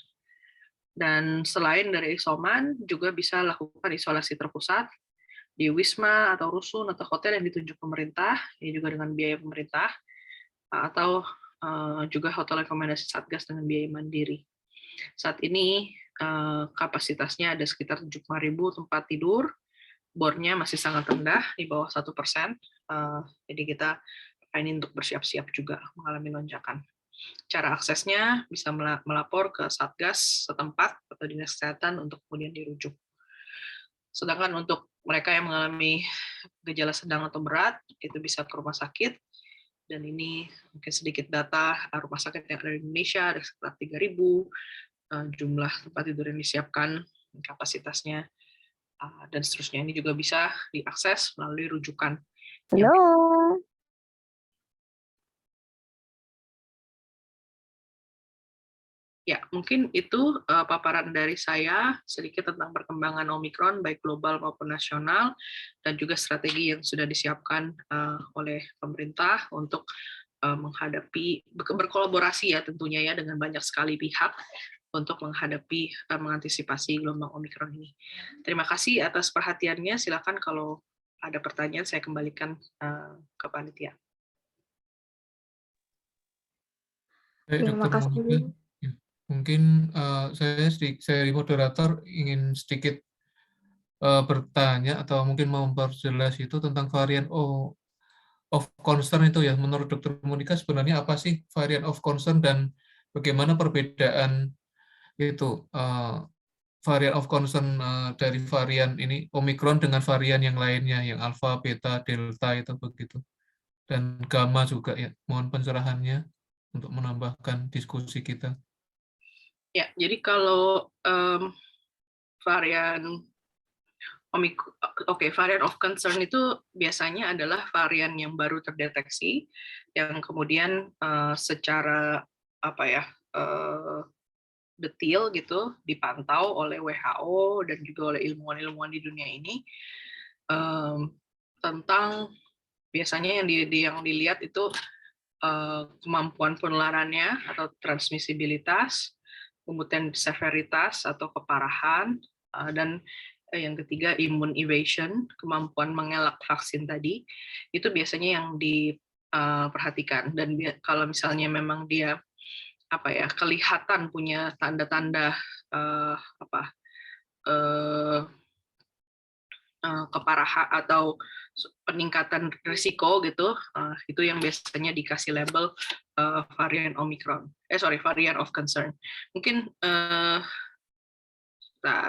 Dan selain dari isoman juga bisa lakukan isolasi terpusat di wisma atau rusun atau hotel yang ditunjuk pemerintah, ini juga dengan biaya pemerintah, atau juga hotel rekomendasi Satgas dengan biaya mandiri. Saat ini kapasitasnya ada sekitar 75.000 tempat tidur, bornya masih sangat rendah, di bawah 1%, jadi kita ini untuk bersiap-siap juga mengalami lonjakan. Cara aksesnya bisa melapor ke Satgas setempat atau Dinas Kesehatan untuk kemudian dirujuk. Sedangkan untuk mereka yang mengalami gejala sedang atau berat, itu bisa ke rumah sakit, dan ini mungkin sedikit data rumah sakit yang ada di Indonesia, ada sekitar 3.000, jumlah tempat tidur yang disiapkan, kapasitasnya, dan seterusnya. Ini juga bisa diakses melalui rujukan. Halo. Ya, mungkin itu paparan dari saya sedikit tentang perkembangan Omikron baik global maupun nasional, dan juga strategi yang sudah disiapkan oleh pemerintah untuk menghadapi, berkolaborasi ya tentunya ya dengan banyak sekali pihak untuk menghadapi, mengantisipasi gelombang Omikron ini. Terima kasih atas perhatiannya. Silakan kalau ada pertanyaan saya kembalikan ke panitia. Baik, Terima Dr. Monika. kasih. Ya, mungkin saya dari moderator ingin sedikit bertanya atau mungkin memperjelas itu tentang varian of concern itu ya. Menurut Dr. Monika sebenarnya apa sih varian of concern dan bagaimana perbedaan itu varian of concern dari varian ini Omicron dengan varian yang lainnya yang alpha, beta, delta itu begitu, dan gamma juga ya. Mohon pencerahannya untuk menambahkan diskusi kita. Ya, jadi kalau varian varian of concern itu biasanya adalah varian yang baru terdeteksi, yang kemudian secara detail gitu dipantau oleh WHO dan juga oleh ilmuwan-ilmuwan di dunia ini, tentang biasanya yang dilihat itu kemampuan penularannya atau transmisibilitas, kemudian severitas atau keparahan, dan yang ketiga immune evasion, kemampuan mengelak vaksin tadi, itu biasanya yang diperhatikan. Dan kalau misalnya memang dia kelihatan punya tanda-tanda keparahan atau peningkatan risiko gitu, itu yang biasanya dikasih label varian varian of concern. Mungkin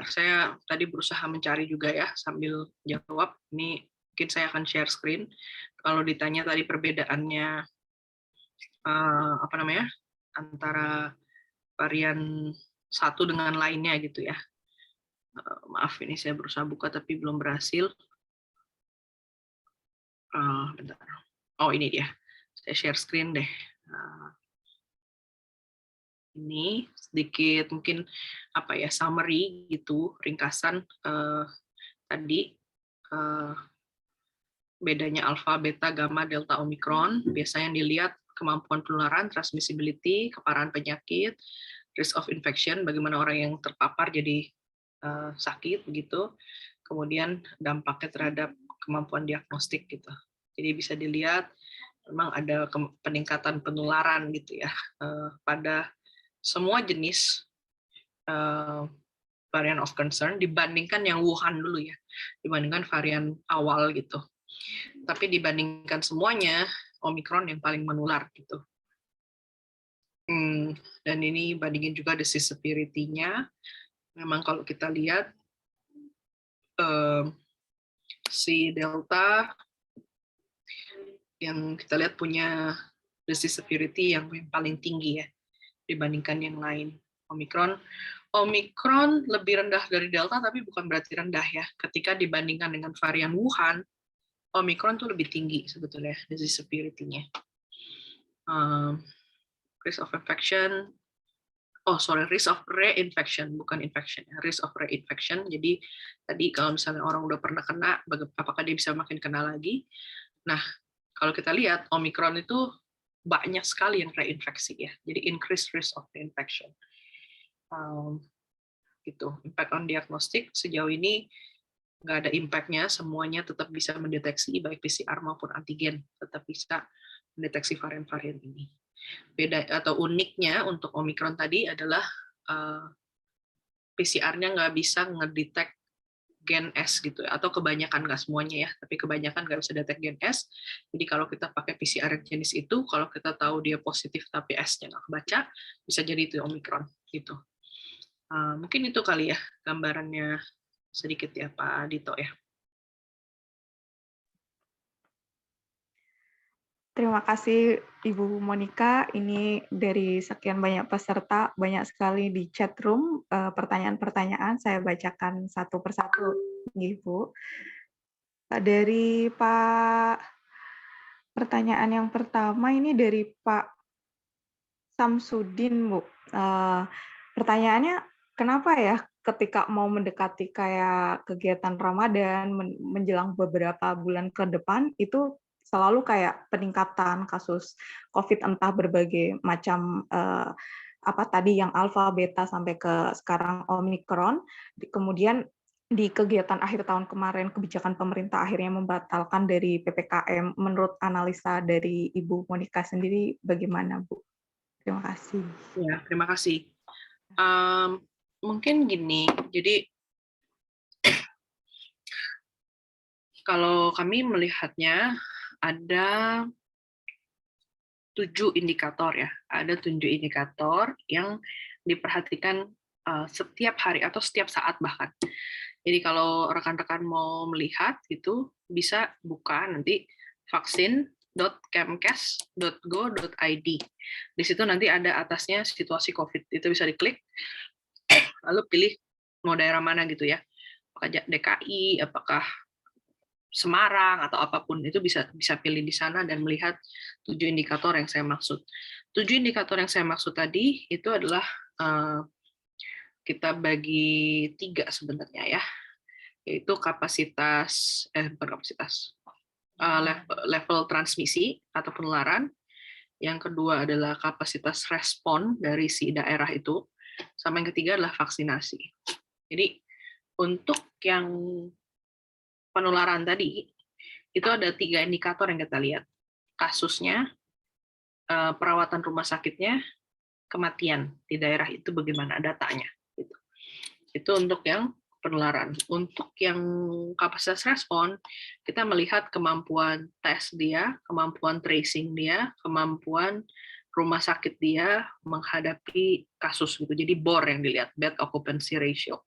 saya tadi berusaha mencari juga ya sambil jawab. Ini mungkin saya akan share screen. Kalau ditanya tadi perbedaannya antara varian satu dengan lainnya gitu ya. Maaf, ini saya berusaha buka tapi belum berhasil. Bentar. Oh, ini dia. Saya share screen deh. Ini sedikit mungkin summary gitu, ringkasan tadi bedanya alpha, beta, gamma, delta, omikron. Biasanya yang dilihat kemampuan penularan, transmissibility, keparahan penyakit, risk of infection, bagaimana orang yang terpapar jadi sakit begitu. Kemudian dampaknya terhadap kemampuan diagnostik gitu. Jadi bisa dilihat memang ada peningkatan penularan gitu ya pada semua jenis varian of concern dibandingkan yang Wuhan dulu ya, dibandingkan varian awal gitu. Tapi dibandingkan semuanya, Omicron yang paling menular gitu. Dan ini bandingin juga disease severity-nya. Memang kalau kita lihat si Delta yang kita lihat punya disease severity yang paling tinggi ya dibandingkan yang lain. Omicron lebih rendah dari Delta, tapi bukan berarti rendah ya. Ketika dibandingkan dengan varian Wuhan, Omicron tuh lebih tinggi sebetulnya disease severity-nya. Risk of infection, risk of reinfection, bukan infection, risk of reinfection. Jadi tadi kalau misalnya orang udah pernah kena, apakah dia bisa makin kena lagi? Nah, kalau kita lihat Omicron itu banyak sekali yang reinfeksi ya, jadi increased risk of reinfection. Gitu. Impact on diagnostic sejauh ini nggak ada impact-nya, semuanya tetap bisa mendeteksi baik PCR maupun antigen, tetap bisa mendeteksi varian-varian ini. Beda atau uniknya untuk Omicron tadi adalah PCR-nya nggak bisa ngedetect gen S gitu, atau kebanyakan, nggak semuanya ya, tapi kebanyakan nggak bisa detect gen S. Jadi kalau kita pakai PCR jenis itu, kalau kita tahu dia positif tapi S-nya nggak kebaca, bisa jadi itu Omicron gitu. Mungkin itu kali ya gambarannya sedikit ya Pak Dito ya. Terima kasih Ibu Monica. Ini dari sekian banyak peserta, banyak sekali di chat room pertanyaan-pertanyaan. Saya bacakan satu persatu, Ibu. Dari Pak, pertanyaan yang pertama ini dari Pak Samsudin, Bu. Pertanyaannya, kenapa ya ketika mau mendekati kayak kegiatan Ramadan, menjelang beberapa bulan ke depan, itu selalu kayak peningkatan kasus COVID, entah berbagai macam apa tadi yang alfa, beta, sampai ke sekarang Omikron. Kemudian di kegiatan akhir tahun kemarin, kebijakan pemerintah akhirnya membatalkan dari PPKM. Menurut analisa dari Ibu Monica sendiri, bagaimana, Bu? Terima kasih. Ya, terima kasih. Mungkin gini, jadi kalau kami melihatnya ada 7 indikator ya, ada 7 indikator yang diperhatikan setiap hari atau setiap saat bahkan. Jadi kalau rekan-rekan mau melihat itu bisa buka nanti vaksin.kemkes.go.id. Di situ nanti ada atasnya situasi COVID, itu bisa diklik, lalu pilih mau daerah mana gitu ya, apakah DKI, apakah Semarang atau apapun, itu bisa pilih di sana dan melihat 7 indikator yang saya maksud. 7 indikator yang saya maksud tadi itu adalah kita bagi 3 sebenarnya ya, yaitu level transmisi atau penularan. Yang kedua adalah kapasitas respon dari si daerah itu, sama yang ketiga adalah vaksinasi. Jadi untuk yang penularan tadi, itu ada 3 indikator yang kita lihat. Kasusnya, perawatan rumah sakitnya, kematian di daerah itu bagaimana datanya. Itu untuk yang penularan. Untuk yang kapasitas respon, kita melihat kemampuan tes dia, kemampuan tracing dia, kemampuan rumah sakit dia menghadapi kasus gitu. Jadi BOR yang dilihat, bed occupancy ratio.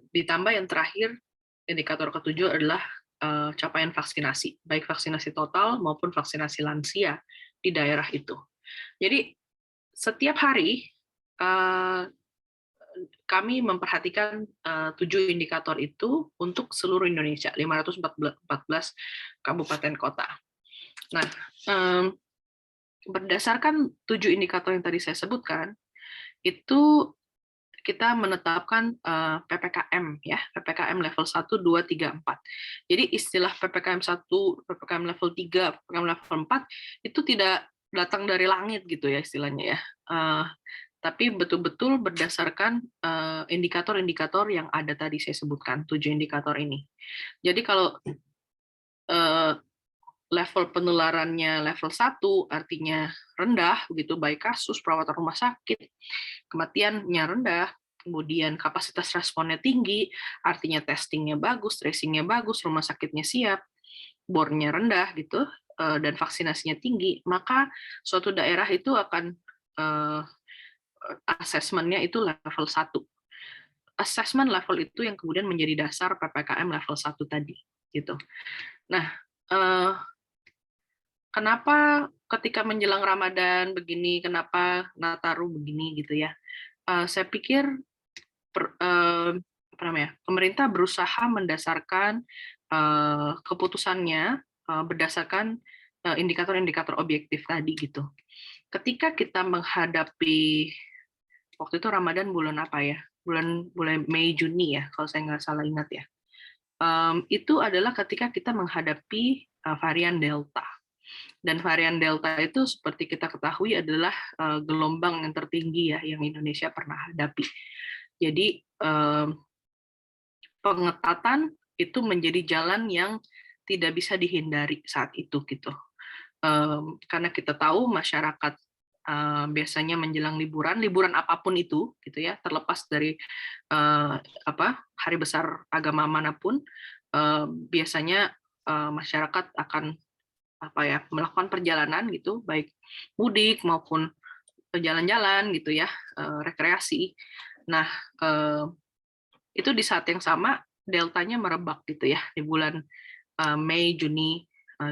Ditambah yang terakhir, indikator ketujuh adalah capaian vaksinasi, baik vaksinasi total maupun vaksinasi lansia di daerah itu. Jadi setiap hari kami memperhatikan 7 indikator itu untuk seluruh Indonesia, 514 kabupaten kota. Nah, berdasarkan 7 indikator yang tadi saya sebutkan, itu kita menetapkan PPKM ya, PPKM level 1, 2, 3, 4. Jadi istilah PPKM 1, PPKM level 3, PPKM level 4 itu tidak datang dari langit gitu ya istilahnya ya. Tapi betul-betul berdasarkan indikator-indikator yang ada tadi saya sebutkan, 7 indikator ini. Jadi kalau level penularannya level 1 artinya rendah, begitu baik kasus, perawatan rumah sakit, kematiannya rendah, kemudian kapasitas responnya tinggi, artinya testingnya bagus, tracingnya bagus, rumah sakitnya siap, bornya rendah gitu, dan vaksinasinya tinggi, maka suatu daerah itu akan asesmennya itu level 1. Assessment level itu yang kemudian menjadi dasar PPKM level 1 tadi gitu. Nah, kenapa ketika menjelang Ramadan begini, kenapa Nataru begini gitu ya? Saya pikir pemerintah berusaha mendasarkan keputusannya berdasarkan indikator-indikator objektif tadi gitu. Ketika kita menghadapi waktu itu Ramadan bulan apa ya? Bulan Mei Juni ya, kalau saya nggak salah ingat ya. Itu adalah ketika kita menghadapi varian Delta. Dan varian Delta itu seperti kita ketahui adalah gelombang yang tertinggi ya yang Indonesia pernah hadapi. Jadi pengetatan itu menjadi jalan yang tidak bisa dihindari saat itu gitu. Karena kita tahu masyarakat biasanya menjelang liburan apapun itu gitu ya, terlepas dari hari besar agama manapun, biasanya masyarakat akan melakukan perjalanan gitu, baik mudik maupun jalan-jalan gitu ya, rekreasi. Nah, itu di saat yang sama deltanya merebak gitu ya di bulan Mei Juni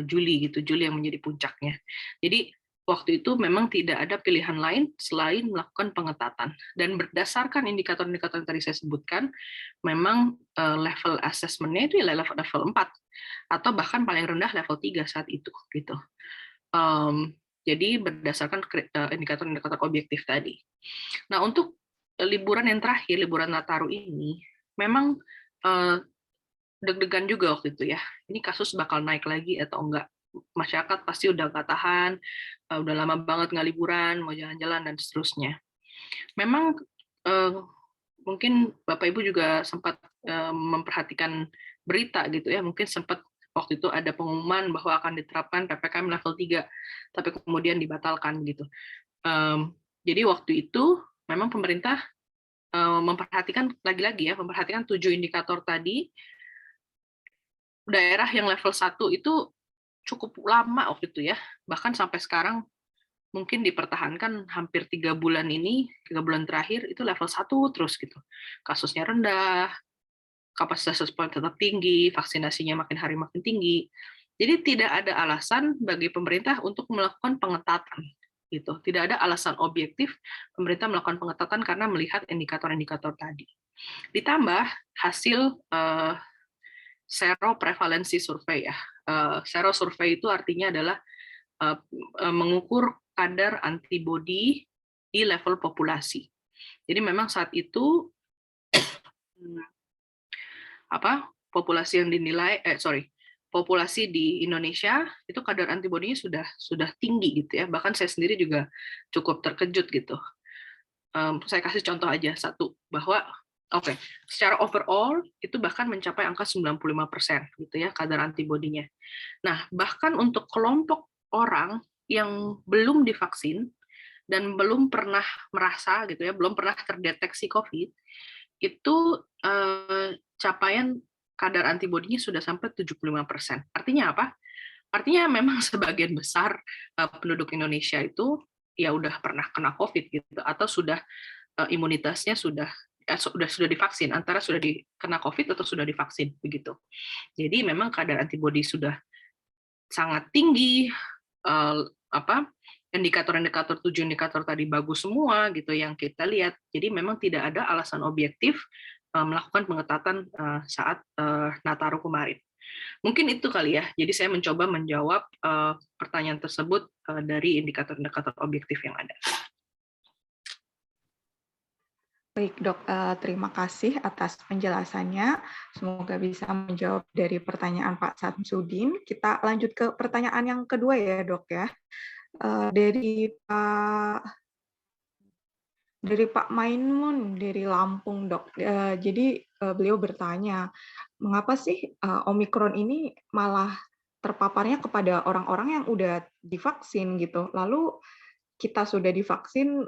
Juli gitu, Juli yang menjadi puncaknya. Jadi waktu itu memang tidak ada pilihan lain selain melakukan pengetatan. Dan berdasarkan indikator-indikator yang tadi saya sebutkan, memang level assessment-nya itu ya level 4 atau bahkan paling rendah level 3 saat itu gitu. Jadi berdasarkan indikator-indikator objektif tadi. Nah, untuk liburan yang terakhir, liburan Nataru ini, memang deg-degan juga waktu itu ya. Ini kasus bakal naik lagi atau enggak. Masyarakat pasti udah nggak tahan, udah lama banget nggak liburan, mau jalan-jalan, dan seterusnya. Memang mungkin Bapak Ibu juga sempat memperhatikan berita gitu ya, mungkin sempat waktu itu ada pengumuman bahwa akan diterapkan PPKM level 3, tapi kemudian dibatalkan gitu. Jadi waktu itu memang pemerintah memperhatikan lagi-lagi ya, memperhatikan 7 indikator tadi. Daerah yang level 1 itu cukup lama waktu itu ya, bahkan sampai sekarang mungkin dipertahankan hampir 3 bulan ini, 3 bulan terakhir itu level 1 terus gitu. Kasusnya rendah, kapasitas respon tetap tinggi, vaksinasinya makin hari makin tinggi. Jadi tidak ada alasan bagi pemerintah untuk melakukan pengetatan gitu. Tidak ada alasan objektif pemerintah melakukan pengetatan karena melihat indikator-indikator tadi. Ditambah hasil seroprevalensi survei ya. Sero survei itu artinya adalah mengukur kadar antibodi di level populasi. Jadi memang saat itu populasi yang dinilai populasi di Indonesia itu kadar antibodinya sudah tinggi gitu ya. Bahkan saya sendiri juga cukup terkejut gitu. Saya kasih contoh aja satu, bahwa secara overall itu bahkan mencapai angka 95% gitu ya kadar antibodinya. Nah, bahkan untuk kelompok orang yang belum divaksin dan belum pernah merasa gitu ya, belum pernah terdeteksi COVID, itu capaian kadar antibodinya sudah sampai 75%. Artinya apa? Artinya memang sebagian besar penduduk Indonesia itu ya udah pernah kena COVID gitu, atau sudah imunitasnya sudah divaksin, antara sudah kena COVID atau sudah divaksin begitu. Jadi memang kadar antibodi sudah sangat tinggi, indikator-indikator 7 indikator tadi bagus semua gitu yang kita lihat. Jadi memang tidak ada alasan objektif melakukan pengetatan saat Nataru kemarin. Mungkin itu kali ya. Jadi saya mencoba menjawab pertanyaan tersebut dari indikator-indikator objektif yang ada. Baik dok, terima kasih atas penjelasannya. Semoga bisa menjawab dari pertanyaan Pak Samsudin. Kita lanjut ke pertanyaan yang kedua ya dok ya. Dari Pak Mainmun dari Lampung dok. Jadi beliau bertanya, mengapa sih Omikron ini malah terpaparnya kepada orang-orang yang udah divaksin gitu. Lalu kita sudah divaksin,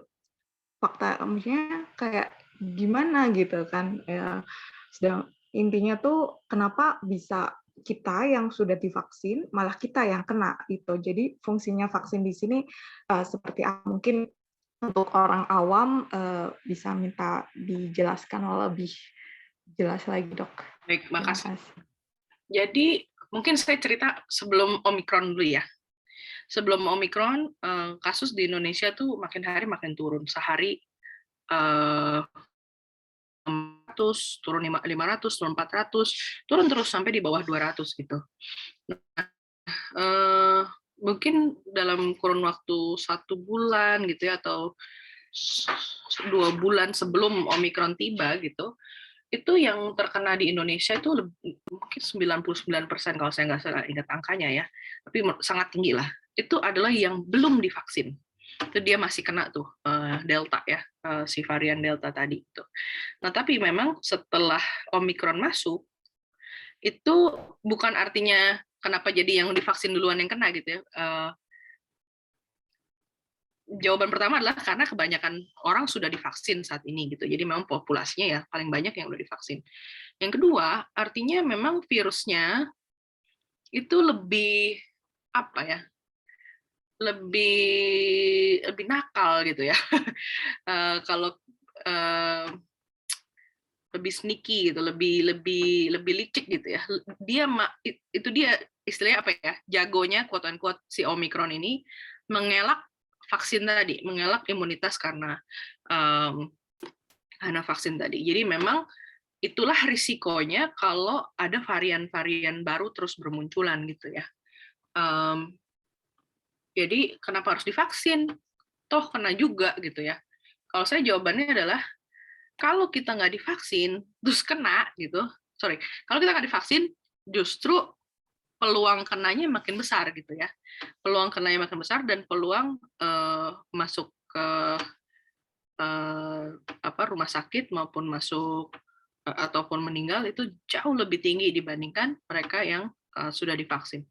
fakta maksudnya kayak gimana gitu kan ya, sedang intinya tuh kenapa bisa kita yang sudah divaksin malah kita yang kena gitu. Jadi fungsinya vaksin di sini seperti apa? Mungkin untuk orang awam bisa minta dijelaskan lebih jelas lagi dok. Baik, makasih. Jadi mungkin saya cerita sebelum Omikron dulu ya. Sebelum Omikron, kasus di Indonesia tuh makin hari makin turun. Sehari 600, turun 500, turun 400, turun terus sampai di bawah 200 gitu. Mungkin dalam kurun waktu 1 bulan gitu ya, atau 2 bulan sebelum Omikron tiba gitu, itu yang terkena di Indonesia itu mungkin 99% kalau saya nggak salah ingat angkanya ya, tapi sangat tinggi lah. Itu adalah yang belum divaksin. Itu dia masih kena tuh Delta ya, si varian Delta tadi itu. Nah, tapi memang setelah Omikron masuk, itu bukan artinya kenapa jadi yang divaksin duluan yang kena gitu ya. Jawaban pertama adalah karena kebanyakan orang sudah divaksin saat ini gitu. Jadi memang populasinya ya paling banyak yang udah divaksin. Yang kedua, artinya memang virusnya itu lebih apa ya? Lebih nakal gitu ya. Kalau sneaky gitu, lebih licik gitu ya. Itu dia istilahnya apa ya? Jagonya quote unquote si Omicron ini mengelak vaksin tadi, mengelak imunitas karena vaksin tadi. Jadi memang itulah risikonya kalau ada varian-varian baru terus bermunculan gitu ya. Jadi kenapa harus divaksin? Toh kena juga gitu ya. Kalau saya jawabannya adalah kalau kita nggak divaksin terus kena gitu. Kalau kita nggak divaksin justru peluang kenanya makin besar gitu ya. Peluang kenanya makin besar dan peluang masuk ke rumah sakit maupun masuk ataupun meninggal itu jauh lebih tinggi dibandingkan mereka yang sudah divaksin.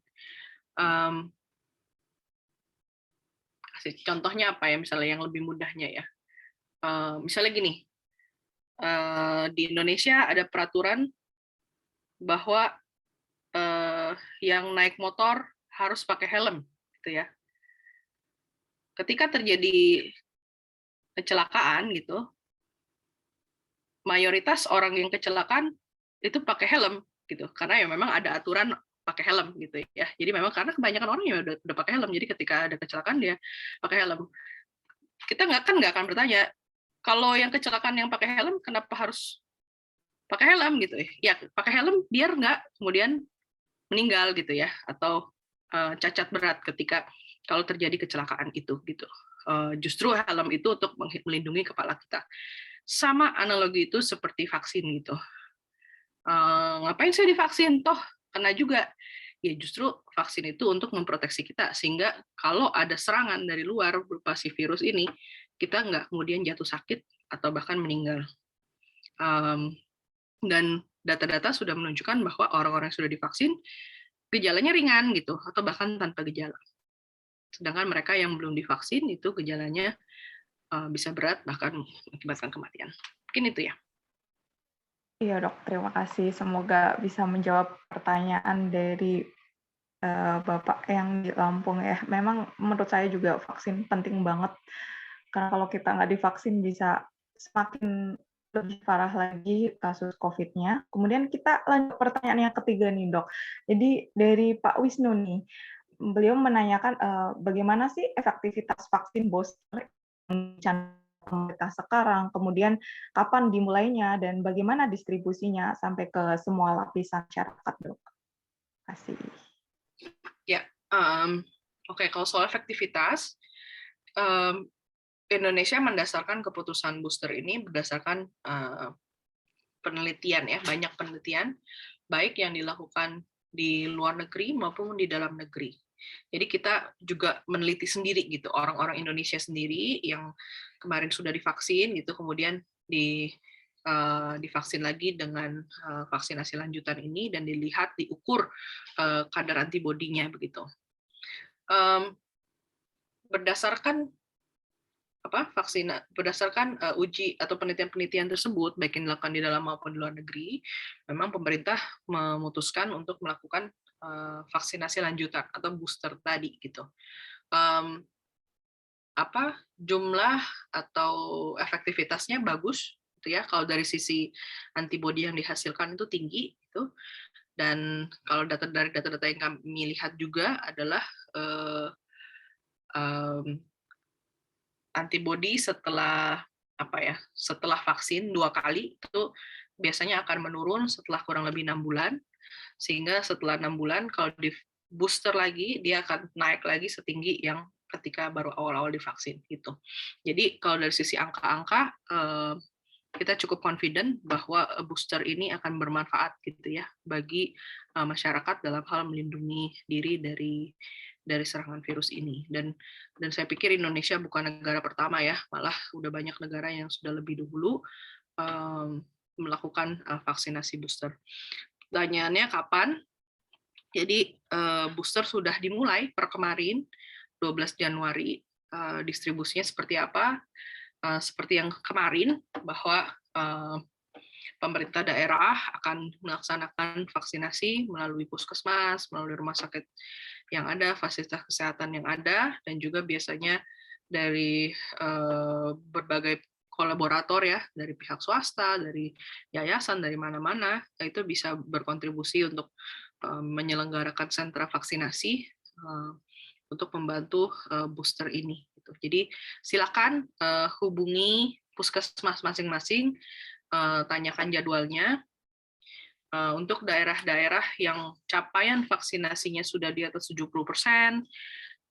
Contohnya apa ya, misalnya yang lebih mudahnya ya. Misalnya gini, di Indonesia ada peraturan bahwa yang naik motor harus pakai helm, gitu ya. Ketika terjadi kecelakaan gitu, mayoritas orang yang kecelakaan itu pakai helm gitu, karena ya memang ada aturan pakai helm gitu ya. Jadi memang karena kebanyakan orang ya udah pakai helm, jadi ketika ada kecelakaan dia pakai helm. Kita nggak akan bertanya kalau yang kecelakaan yang pakai helm kenapa harus pakai helm gitu ya. Pakai helm biar nggak kemudian meninggal gitu ya, atau cacat berat ketika kalau terjadi kecelakaan itu gitu. Justru helm itu untuk melindungi kepala kita. Sama analogi itu seperti vaksin gitu. Ngapain saya divaksin? Toh kena juga. Ya justru vaksin itu untuk memproteksi kita, sehingga kalau ada serangan dari luar berupa si virus ini, kita nggak kemudian jatuh sakit atau bahkan meninggal. Dan data-data sudah menunjukkan bahwa orang-orang yang sudah divaksin, gejalanya ringan gitu, atau bahkan tanpa gejala. Sedangkan mereka yang belum divaksin, itu gejalanya bisa berat, bahkan mengakibatkan kematian. Mungkin itu ya. Iya dok, terima kasih. Semoga bisa menjawab pertanyaan dari Bapak yang di Lampung ya. Memang menurut saya juga vaksin penting banget. Karena kalau kita nggak divaksin bisa semakin lebih parah lagi kasus COVID-nya. Kemudian kita lanjut pertanyaan yang ketiga nih dok. Jadi dari Pak Wisnu nih, beliau menanyakan bagaimana sih efektivitas vaksin booster pemerintah sekarang, kemudian kapan dimulainya, dan bagaimana distribusinya sampai ke semua lapisan masyarakat, dok. Terima kasih. Ya, oke. Kalau soal efektivitas, Indonesia mendasarkan keputusan booster ini berdasarkan penelitian ya, banyak penelitian, baik yang dilakukan di luar negeri maupun di dalam negeri. Jadi kita juga meneliti sendiri gitu, orang-orang Indonesia sendiri yang kemarin sudah divaksin gitu, kemudian divaksin lagi dengan vaksinasi lanjutan ini dan diukur kadar antibodinya begitu. Berdasarkan uji atau penelitian-penelitian tersebut, baik yang dilakukan di dalam maupun di luar negeri, memang pemerintah memutuskan untuk melakukan vaksinasi lanjutan atau booster tadi gitu. Jumlah atau efektivitasnya bagus gitu ya, kalau dari sisi antibodi yang dihasilkan itu tinggi gitu. Dan kalau dari data-data yang kami lihat juga adalah antibodi setelah vaksin 2 kali itu biasanya akan menurun setelah kurang lebih 6 bulan, sehingga setelah 6 bulan kalau di booster lagi dia akan naik lagi setinggi yang ketika baru awal-awal divaksin gitu. Jadi kalau dari sisi angka-angka kita cukup confident bahwa booster ini akan bermanfaat gitu ya bagi masyarakat dalam hal melindungi diri dari serangan virus ini. Dan saya pikir Indonesia bukan negara pertama ya, malah udah banyak negara yang sudah lebih dahulu melakukan vaksinasi booster. Pertanyaannya kapan? Jadi booster sudah dimulai per kemarin 12 Januari. Distribusinya seperti apa? Seperti yang kemarin, bahwa pemerintah daerah akan melaksanakan vaksinasi melalui puskesmas, melalui rumah sakit yang ada, fasilitas kesehatan yang ada, dan juga biasanya dari berbagai kolaborator ya dari pihak swasta, dari yayasan, dari mana-mana itu bisa berkontribusi untuk menyelenggarakan sentra vaksinasi untuk membantu booster ini. Jadi silakan hubungi puskesmas masing-masing, tanyakan jadwalnya. Untuk daerah-daerah yang capaian vaksinasinya sudah di atas 70%,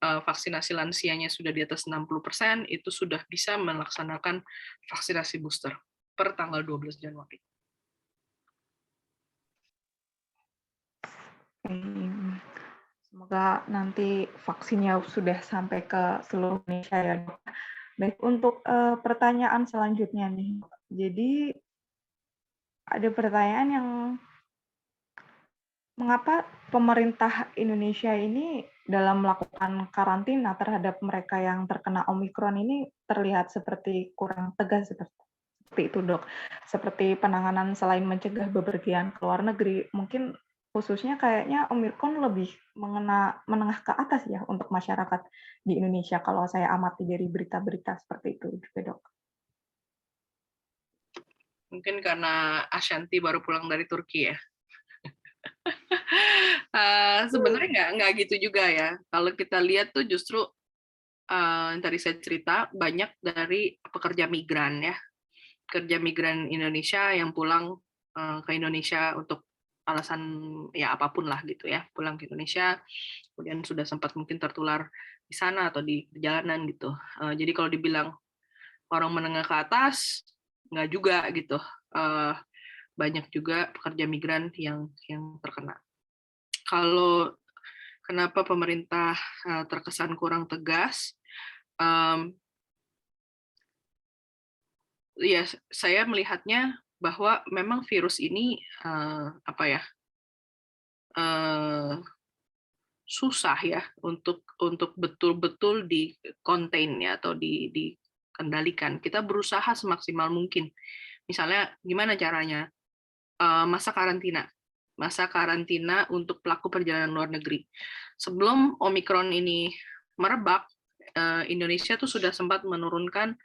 vaksinasi lansianya sudah di atas 60%, itu sudah bisa melaksanakan vaksinasi booster per tanggal 12 Januari. Semoga nanti vaksinnya sudah sampai ke seluruh Indonesia ya, Dok. Baik, untuk pertanyaan selanjutnya nih. Jadi ada pertanyaan yang mengapa pemerintah Indonesia ini dalam melakukan karantina terhadap mereka yang terkena Omikron ini terlihat seperti kurang tegas seperti itu, Dok. Seperti penanganan selain mencegah bepergian ke luar negeri, mungkin khususnya kayaknya Omikron lebih mengena menengah ke atas ya untuk masyarakat di Indonesia kalau saya amati dari berita-berita seperti itu juga, Dok. Mungkin karena Ashanti baru pulang dari Turki ya. Sebenarnya nggak gitu juga ya. Kalau kita lihat tuh justru yang tadi saya cerita banyak dari pekerja migran ya, pekerja migran Indonesia yang pulang ke Indonesia untuk alasan ya apapun lah gitu ya, pulang ke Indonesia, kemudian sudah sempat mungkin tertular di sana atau di perjalanan gitu. Jadi kalau dibilang orang menengah ke atas, nggak juga gitu. Banyak juga pekerja migran yang terkena. Kalau kenapa pemerintah terkesan kurang tegas, ya saya melihatnya bahwa memang virus ini susah ya untuk betul-betul di contain ya atau dikendalikan. Kita berusaha semaksimal mungkin. Misalnya gimana caranya? Masa karantina untuk pelaku perjalanan luar negeri. Sebelum Omikron ini merebak, Indonesia tuh sudah sempat menurunkan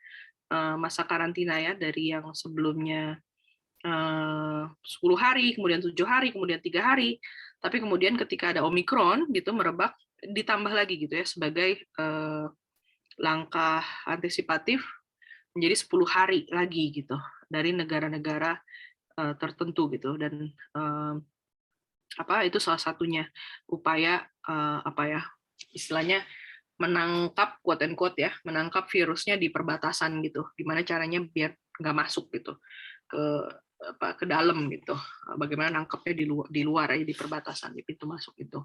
masa karantina ya dari yang sebelumnya 10 hari, kemudian 7 hari, kemudian 3 hari. Tapi kemudian ketika ada Omikron gitu merebak, ditambah lagi gitu ya sebagai langkah antisipatif menjadi 10 hari lagi gitu dari negara-negara tertentu gitu. Dan itu salah satunya upaya istilahnya menangkap quote and quote ya, menangkap virusnya di perbatasan gitu. Gimana caranya biar nggak masuk gitu ke dalam gitu. Bagaimana nangkepnya di luar aja di perbatasan di pintu masuk itu.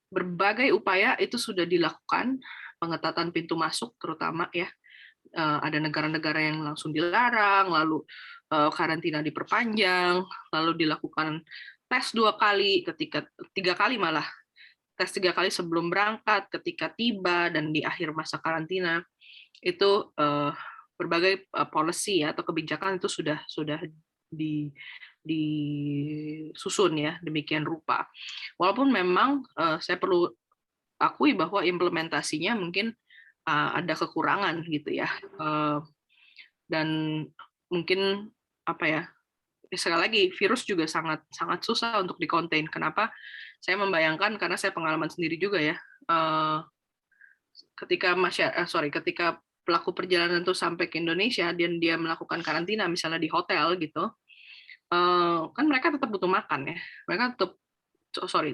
Berbagai upaya itu sudah dilakukan, pengetatan pintu masuk terutama ya. Ada negara-negara yang langsung dilarang, lalu karantina diperpanjang, lalu dilakukan tes 2 kali, 3 kali malah, tes 3 kali sebelum berangkat, ketika tiba, dan di akhir masa karantina. Itu berbagai policy ya, atau kebijakan itu sudah disusun ya, demikian rupa. Walaupun memang saya perlu akui bahwa implementasinya mungkin ada kekurangan gitu ya, dan mungkin sekali lagi virus juga sangat susah untuk dikontain. Kenapa? Saya membayangkan karena saya pengalaman sendiri juga ya, ketika pelaku perjalanan itu sampai ke Indonesia dan dia melakukan karantina misalnya di hotel gitu, kan mereka tetap butuh makan ya, mereka tetap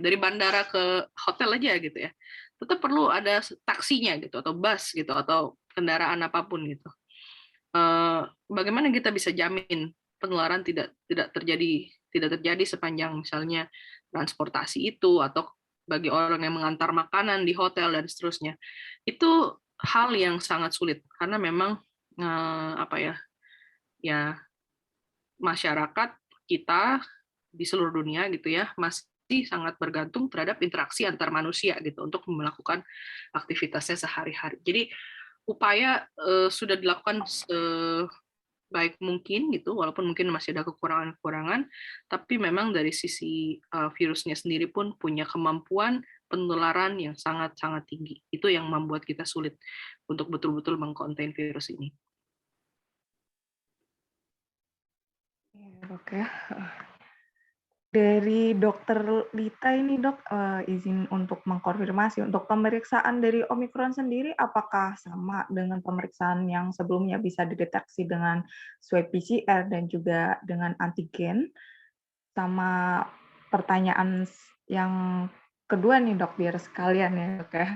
dari bandara ke hotel aja gitu ya, tetap perlu ada taksinya gitu atau bus gitu atau kendaraan apapun gitu. Bagaimana kita bisa jamin penularan tidak terjadi sepanjang misalnya transportasi itu, atau bagi orang yang mengantar makanan di hotel dan seterusnya. Itu hal yang sangat sulit karena memang masyarakat kita di seluruh dunia gitu ya masih sangat bergantung terhadap interaksi antar manusia gitu untuk melakukan aktivitasnya sehari-hari. Jadi upaya sudah dilakukan sebaik mungkin gitu, walaupun mungkin masih ada kekurangan-kekurangan, tapi memang dari sisi virusnya sendiri pun punya kemampuan penularan yang sangat-sangat tinggi. Itu yang membuat kita sulit untuk betul-betul mengkonten virus ini. Ya, Dok ya. Dari Dokter Lita ini Dok, izin untuk mengkonfirmasi untuk pemeriksaan dari Omikron sendiri apakah sama dengan pemeriksaan yang sebelumnya bisa dideteksi dengan swab PCR dan juga dengan antigen? Sama pertanyaan yang kedua nih Dok, biar sekalian ya Dok ya.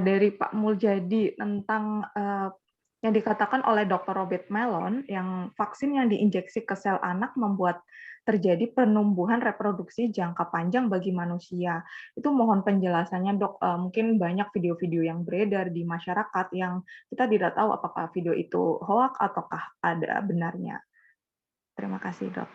Dari Pak Muljadi tentang yang dikatakan oleh Dr. Robert Mellon, yang vaksin yang diinjeksi ke sel anak membuat terjadi penumbuhan reproduksi jangka panjang bagi manusia. Itu mohon penjelasannya Dok. Mungkin banyak video-video yang beredar di masyarakat yang kita tidak tahu apakah video itu hoax ataukah ada benarnya. Terima kasih Dok.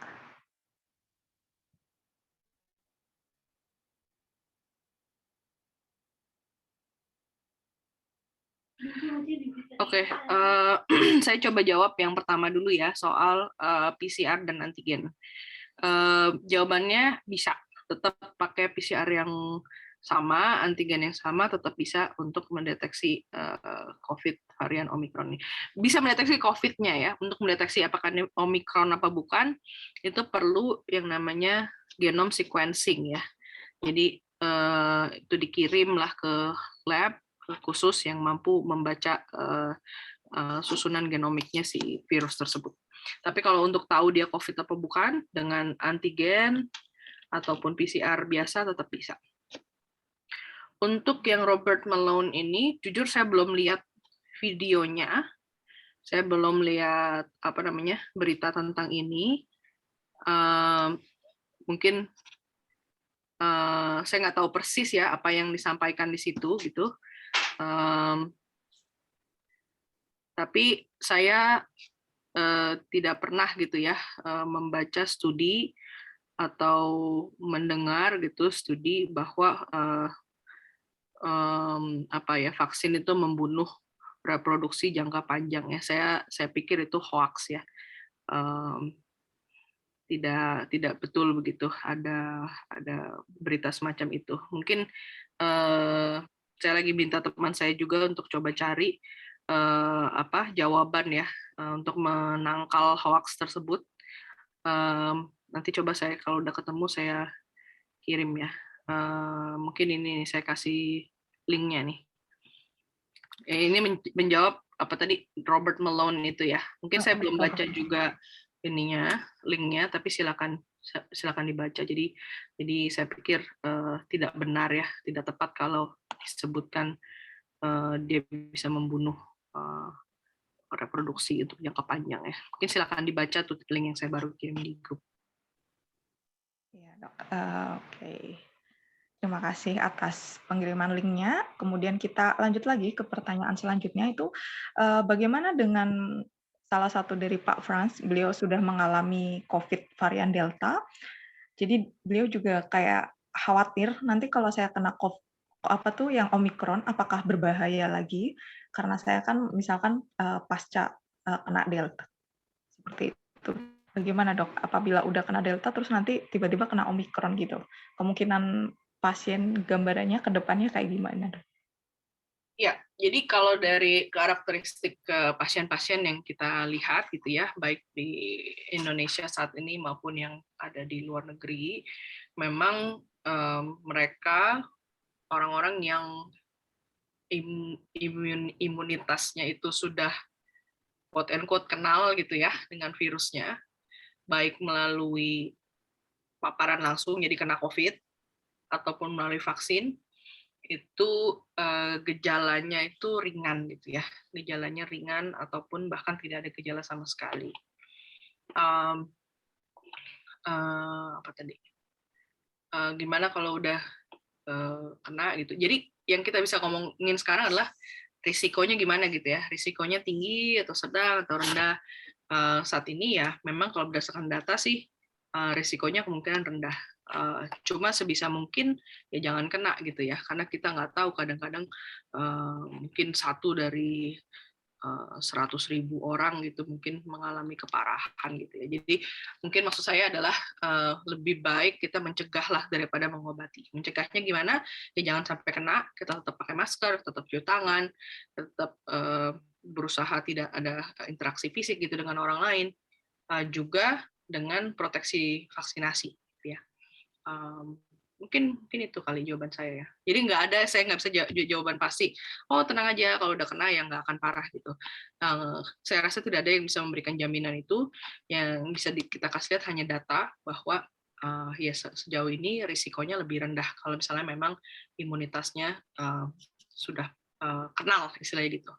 Oke, saya coba jawab yang pertama dulu ya, soal PCR dan antigen. Jawabannya bisa, tetap pakai PCR yang sama, antigen yang sama, tetap bisa untuk mendeteksi COVID varian Omikron ini. Bisa mendeteksi COVID-nya ya, untuk mendeteksi apakah ini Omikron apa bukan, itu perlu yang namanya genome sequencing ya. Jadi itu dikirimlah ke lab khusus yang mampu membaca susunan genomiknya si virus tersebut. Tapi kalau untuk tahu dia COVID apa bukan, dengan antigen ataupun PCR biasa tetap bisa. Untuk yang Robert Malone ini, jujur saya belum lihat videonya, saya belum lihat berita tentang ini. Mungkin saya nggak tahu persis ya apa yang disampaikan di situ gitu. Tapi saya tidak pernah gitu ya membaca studi atau mendengar gitu studi bahwa vaksin itu membunuh reproduksi jangka panjang ya. Saya pikir itu hoax ya. Tidak betul begitu ada berita semacam itu. Mungkin saya lagi minta teman saya juga untuk coba cari jawaban ya untuk menangkal hoax tersebut. Nanti coba saya kalau udah ketemu saya kirim ya. Mungkin ini saya kasih linknya nih. Ini menjawab apa tadi Robert Malone itu ya. Mungkin saya belum baca juga linknya, tapi silakan dibaca. Jadi saya pikir tidak benar ya, tidak tepat kalau disebutkan dia bisa membunuh reproduksi untuk jangka panjang ya. Mungkin silakan dibaca tuh link yang saya baru kirim di grup. Ya, Dok. Oke. Terima kasih atas pengiriman linknya. Kemudian kita lanjut lagi ke pertanyaan selanjutnya itu bagaimana dengan salah satu dari Pak Frans, beliau sudah mengalami COVID varian Delta. Jadi beliau juga kayak khawatir nanti kalau saya kena yang Omikron apakah berbahaya lagi karena saya kan misalkan pasca kena Delta. Seperti itu. Bagaimana Dok? Apabila udah kena Delta terus nanti tiba-tiba kena Omikron gitu. Kemungkinan pasien gambarannya ke depannya kayak gimana Dok? Ya, jadi kalau dari karakteristik pasien-pasien yang kita lihat gitu ya, baik di Indonesia saat ini maupun yang ada di luar negeri, memang mereka orang-orang yang imunitasnya itu sudah quote-unquote kenal gitu ya dengan virusnya, baik melalui paparan langsung jadi kena COVID ataupun melalui vaksin, itu gejalanya itu ringan gitu ya, gejalanya ringan ataupun bahkan tidak ada gejala sama sekali. Gimana kalau udah kena gitu? Jadi yang kita bisa ngomongin sekarang adalah risikonya gimana gitu ya, risikonya tinggi atau sedang atau rendah. Saat ini ya memang kalau berdasarkan data sih risikonya kemungkinan rendah. Cuma sebisa mungkin ya jangan kena gitu ya, karena kita nggak tahu kadang-kadang mungkin satu dari 100.000 orang gitu mungkin mengalami keparahan gitu ya. Jadi mungkin maksud saya adalah lebih baik kita mencegahlah daripada mengobati. Mencegahnya gimana? Ya jangan sampai kena, kita tetap pakai masker, tetap cuci tangan, tetap berusaha tidak ada interaksi fisik gitu dengan orang lain, juga dengan proteksi vaksinasi gitu ya. Mungkin itu kali jawaban saya ya. Jadi saya nggak bisa jawaban pasti. Oh tenang aja, kalau udah kena ya nggak akan parah gitu. Saya rasa tidak ada yang bisa memberikan jaminan itu. Yang bisa kita kasih lihat hanya data bahwa ya sejauh ini risikonya lebih rendah kalau misalnya memang imunitasnya sudah kenal istilahnya gitu.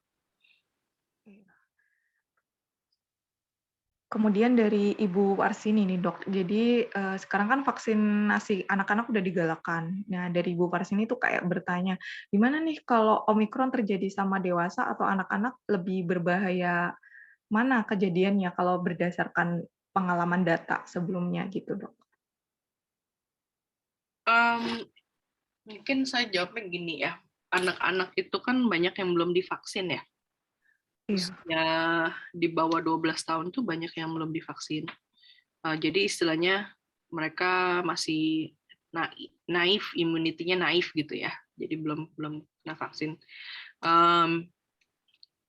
Kemudian dari Ibu Warsini nih dok, jadi sekarang kan vaksinasi anak-anak udah digalakkan. Nah dari Ibu Warsini tuh kayak bertanya, gimana nih kalau Omikron terjadi sama dewasa atau anak-anak lebih berbahaya mana kejadiannya kalau berdasarkan pengalaman data sebelumnya gitu dok? Mungkin saya jawabnya gini ya, anak-anak itu kan banyak yang belum divaksin ya. Usia di bawah 12 tahun tuh banyak yang belum divaksin. Jadi istilahnya mereka masih naif, imunitinya naif gitu ya. Jadi belum kena vaksin.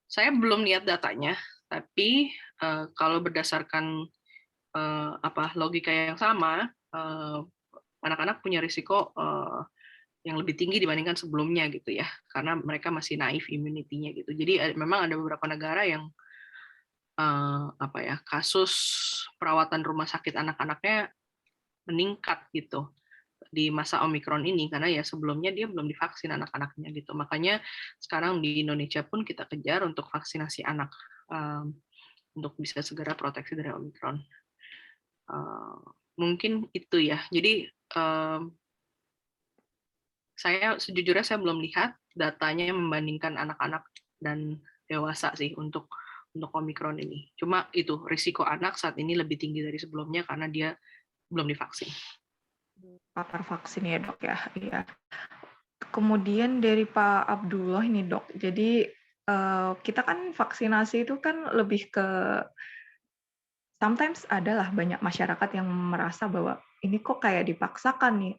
Saya belum lihat datanya, tapi kalau berdasarkan logika yang sama, anak-anak punya risiko yang lebih tinggi dibandingkan sebelumnya gitu ya, karena mereka masih naif immunity-nya gitu. Jadi memang ada beberapa negara yang kasus perawatan rumah sakit anak-anaknya meningkat gitu di masa Omikron ini, karena ya sebelumnya dia belum divaksin anak-anaknya gitu. Makanya sekarang di Indonesia pun kita kejar untuk vaksinasi anak untuk bisa segera proteksi dari Omikron. Mungkin itu ya. Jadi sejujurnya saya belum lihat datanya membandingkan anak-anak dan dewasa sih untuk Omikron ini. Cuma itu risiko anak saat ini lebih tinggi dari sebelumnya karena dia belum divaksin. Pakar vaksin ya dok ya. Iya. Kemudian dari Pak Abdullah ini dok. Jadi kita kan vaksinasi itu kan lebih ke sometimes adalah banyak masyarakat yang merasa bahwa ini kok kayak dipaksakan nih,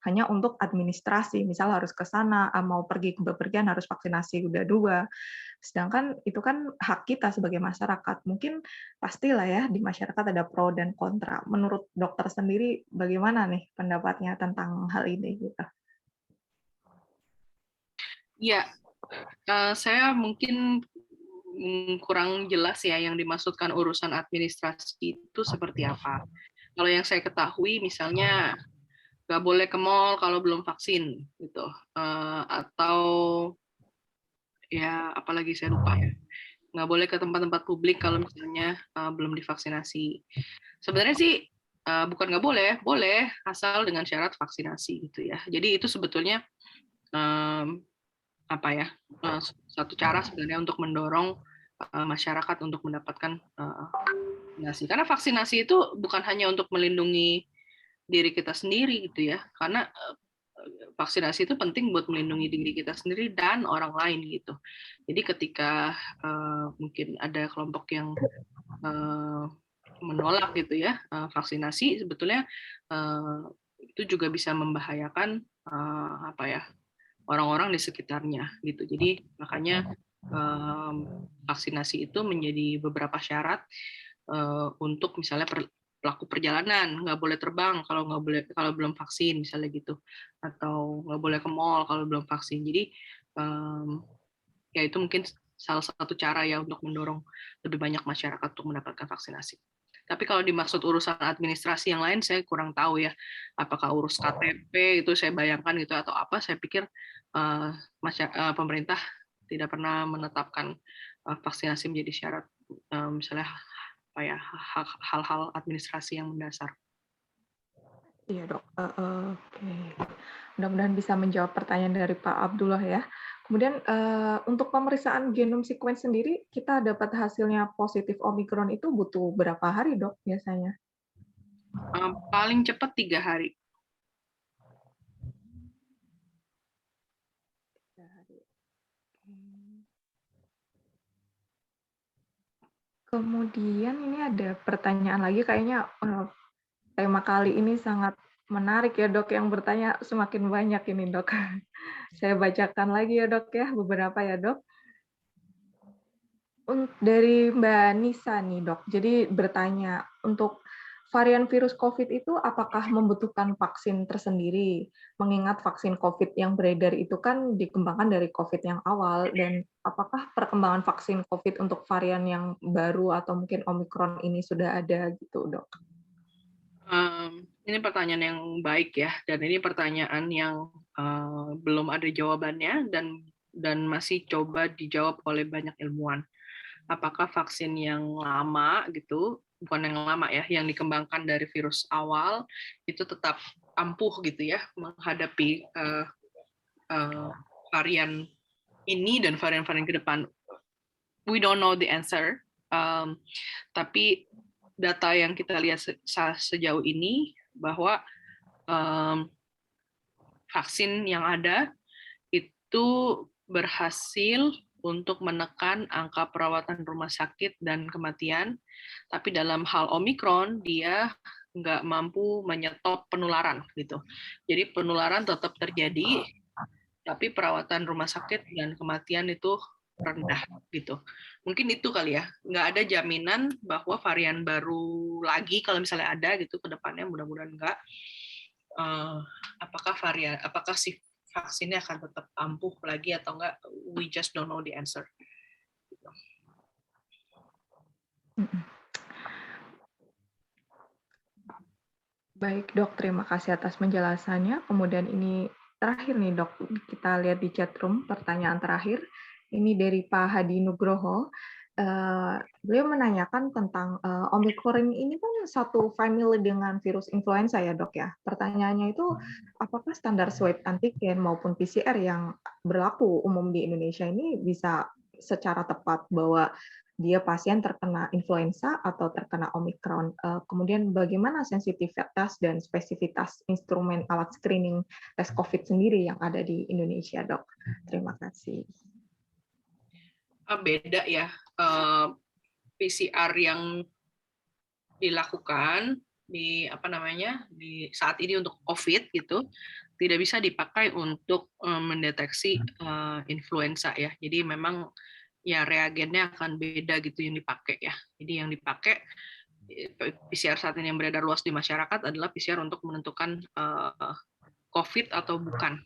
hanya untuk administrasi, misal harus ke sana, mau pergi ke bepergian harus vaksinasi udah 2. Sedangkan itu kan hak kita sebagai masyarakat. Mungkin pastilah ya di masyarakat ada pro dan kontra. Menurut dokter sendiri bagaimana nih pendapatnya tentang hal ini gitu? Iya, saya mungkin kurang jelas ya yang dimaksudkan urusan administrasi itu seperti apa. Kalau yang saya ketahui misalnya nggak boleh ke mall kalau belum vaksin gitu, atau ya apalagi saya lupa ya, nggak boleh ke tempat-tempat publik kalau misalnya belum divaksinasi. Sebenarnya sih bukan nggak boleh, boleh asal dengan syarat vaksinasi gitu ya. Jadi itu sebetulnya satu cara sebenarnya untuk mendorong masyarakat untuk mendapatkan vaksinasi. Karena vaksinasi itu bukan hanya untuk melindungi diri kita sendiri gitu ya, karena vaksinasi itu penting buat melindungi diri kita sendiri dan orang lain gitu. Jadi ketika mungkin ada kelompok yang menolak gitu ya vaksinasi, sebetulnya itu juga bisa membahayakan orang-orang di sekitarnya gitu. Jadi makanya vaksinasi itu menjadi beberapa syarat untuk misalnya pelaku perjalanan nggak boleh terbang kalau belum vaksin misalnya gitu, atau nggak boleh ke mall kalau belum vaksin. Jadi ya itu mungkin salah satu cara ya untuk mendorong lebih banyak masyarakat untuk mendapatkan vaksinasi. Tapi kalau dimaksud urusan administrasi yang lain, saya kurang tahu ya. Apakah urus KTP itu saya bayangkan gitu atau apa? Saya pikir pemerintah tidak pernah menetapkan vaksinasi menjadi syarat, misalnya hal-hal administrasi yang mendasar. Iya dok. Oke. Mudah-mudahan bisa menjawab pertanyaan dari Pak Abdullah ya. Kemudian untuk pemeriksaan genome sequence sendiri, kita dapat hasilnya positif Omikron itu butuh berapa hari dok biasanya? Paling cepat 3 hari. Kemudian ini ada pertanyaan lagi, kayaknya tema kali ini sangat menarik ya Dok, yang bertanya semakin banyak ini Dok. Saya bacakan lagi ya Dok ya, beberapa ya Dok. Dari Mbak Nisa nih Dok, jadi bertanya, untuk varian virus COVID itu apakah membutuhkan vaksin tersendiri? Mengingat vaksin COVID yang beredar itu kan dikembangkan dari COVID yang awal, dan apakah perkembangan vaksin COVID untuk varian yang baru atau mungkin Omikron ini sudah ada gitu Dok? Ini pertanyaan yang baik ya, dan ini pertanyaan yang belum ada jawabannya dan masih coba dijawab oleh banyak ilmuwan. Apakah vaksin yang lama gitu, bukan yang lama ya, yang dikembangkan dari virus awal itu tetap ampuh gitu ya menghadapi varian ini dan varian-varian ke depan? We don't know the answer. Tapi data yang kita lihat sejauh ini bahwa vaksin yang ada itu berhasil untuk menekan angka perawatan rumah sakit dan kematian, tapi dalam hal Omikron dia nggak mampu menyetop penularan gitu. Jadi penularan tetap terjadi, tapi perawatan rumah sakit dan kematian itu rendah gitu. Mungkin itu kali ya, nggak ada jaminan bahwa varian baru lagi kalau misalnya ada gitu ke depannya, mudah-mudahan nggak. Apakah si vaksinnya akan tetap ampuh lagi atau enggak, we just don't know the answer. Baik Dok, terima kasih atas penjelasannya. Kemudian ini terakhir nih Dok, kita lihat di chat room pertanyaan terakhir. Ini dari Pak Hadi Nugroho. Beliau menanyakan tentang Omikron ini kan satu family dengan virus influenza ya Dok ya. Pertanyaannya itu, apakah standar swab antigen maupun PCR yang berlaku umum di Indonesia ini bisa secara tepat bahwa dia pasien terkena influenza atau terkena Omikron? Kemudian bagaimana sensitivitas dan spesifitas instrumen alat screening tes COVID sendiri yang ada di Indonesia Dok? Terima kasih. Beda ya, PCR yang dilakukan di di saat ini untuk COVID gitu tidak bisa dipakai untuk mendeteksi influenza ya. Jadi memang ya reagennya akan beda gitu yang dipakai ya. Jadi yang dipakai PCR saat ini yang beredar luas di masyarakat adalah PCR untuk menentukan COVID atau bukan.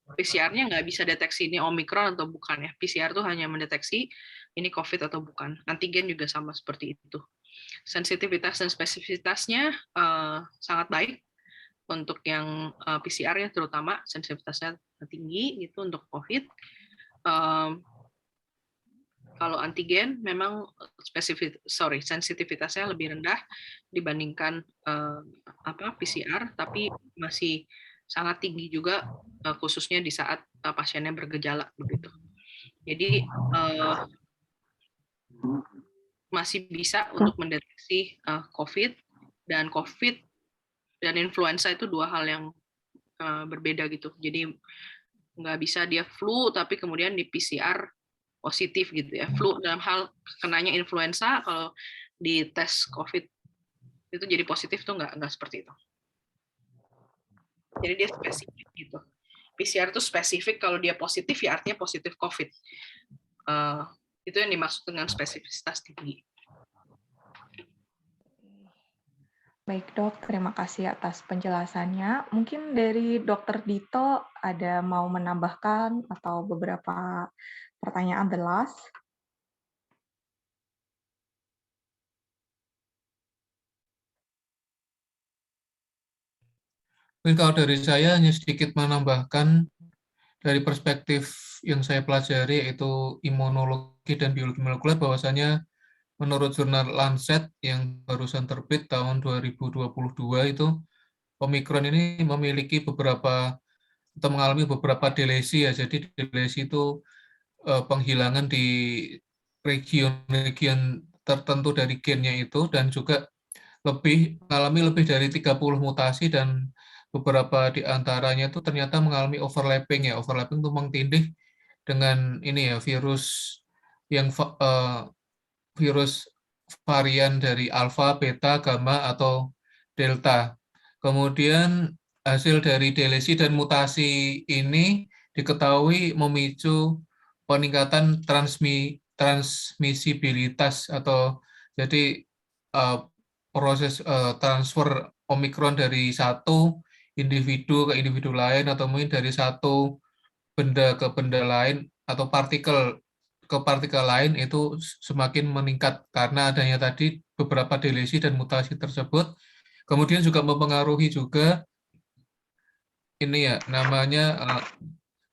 PCR-nya nggak bisa deteksi ini Omikron atau bukan ya. PCR tuh hanya mendeteksi ini COVID atau bukan. Antigen juga sama seperti itu. Sensitivitas dan spesifitasnya sangat baik untuk yang PCR ya, terutama sensitivitasnya tinggi gitu untuk COVID. Kalau antigen memang sensitivitasnya lebih rendah dibandingkan PCR, tapi masih sangat tinggi juga khususnya di saat pasiennya bergejala begitu. Jadi masih bisa untuk mendeteksi COVID dan influenza itu dua hal yang berbeda gitu. Jadi nggak bisa dia flu tapi kemudian di PCR positif gitu ya. Flu dalam hal kenanya influenza, kalau di tes COVID itu jadi positif tuh nggak seperti itu. Jadi dia spesifik gitu. PCR itu spesifik, kalau dia positif ya artinya positif COVID. Itu yang dimaksud dengan spesifitas tinggi. Baik Dok, terima kasih atas penjelasannya. Mungkin dari Dr. Dito ada mau menambahkan atau beberapa pertanyaan the last? Mungkin kalau dari saya hanya sedikit menambahkan dari perspektif yang saya pelajari, yaitu imunologi dan biologi molekuler, bahwasanya menurut jurnal Lancet yang barusan terbit tahun 2022 itu, Omikron ini memiliki beberapa atau mengalami beberapa delesi ya. Jadi delesi itu penghilangan di region-region tertentu dari gennya itu, dan juga mengalami lebih dari 30 mutasi, dan beberapa di antaranya itu ternyata mengalami overlapping ya. Overlapping itu mengtindih dengan ini ya, virus yang virus varian dari alfa, beta, gamma, atau delta. Kemudian hasil dari delesi dan mutasi ini diketahui memicu peningkatan transmisibilitas atau jadi proses transfer Omikron dari satu individu ke individu lain atau mungkin dari satu benda ke benda lain atau partikel ke partikel lain itu semakin meningkat karena adanya tadi beberapa delesi dan mutasi tersebut. Kemudian juga mempengaruhi juga ini ya namanya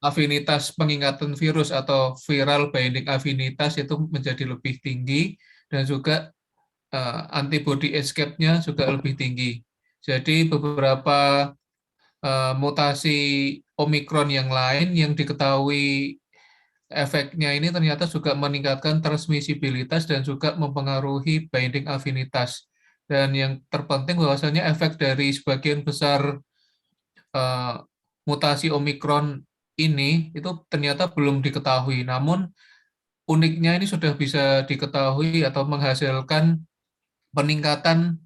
afinitas pengingatan virus atau viral binding afinitas itu menjadi lebih tinggi dan juga antibody escape-nya juga lebih tinggi. Jadi beberapa mutasi Omikron yang lain yang diketahui efeknya ini ternyata juga meningkatkan transmisibilitas dan juga mempengaruhi binding afinitas. Dan yang terpenting bahwasanya efek dari sebagian besar mutasi Omikron ini itu ternyata belum diketahui. Namun uniknya ini sudah bisa diketahui atau menghasilkan peningkatan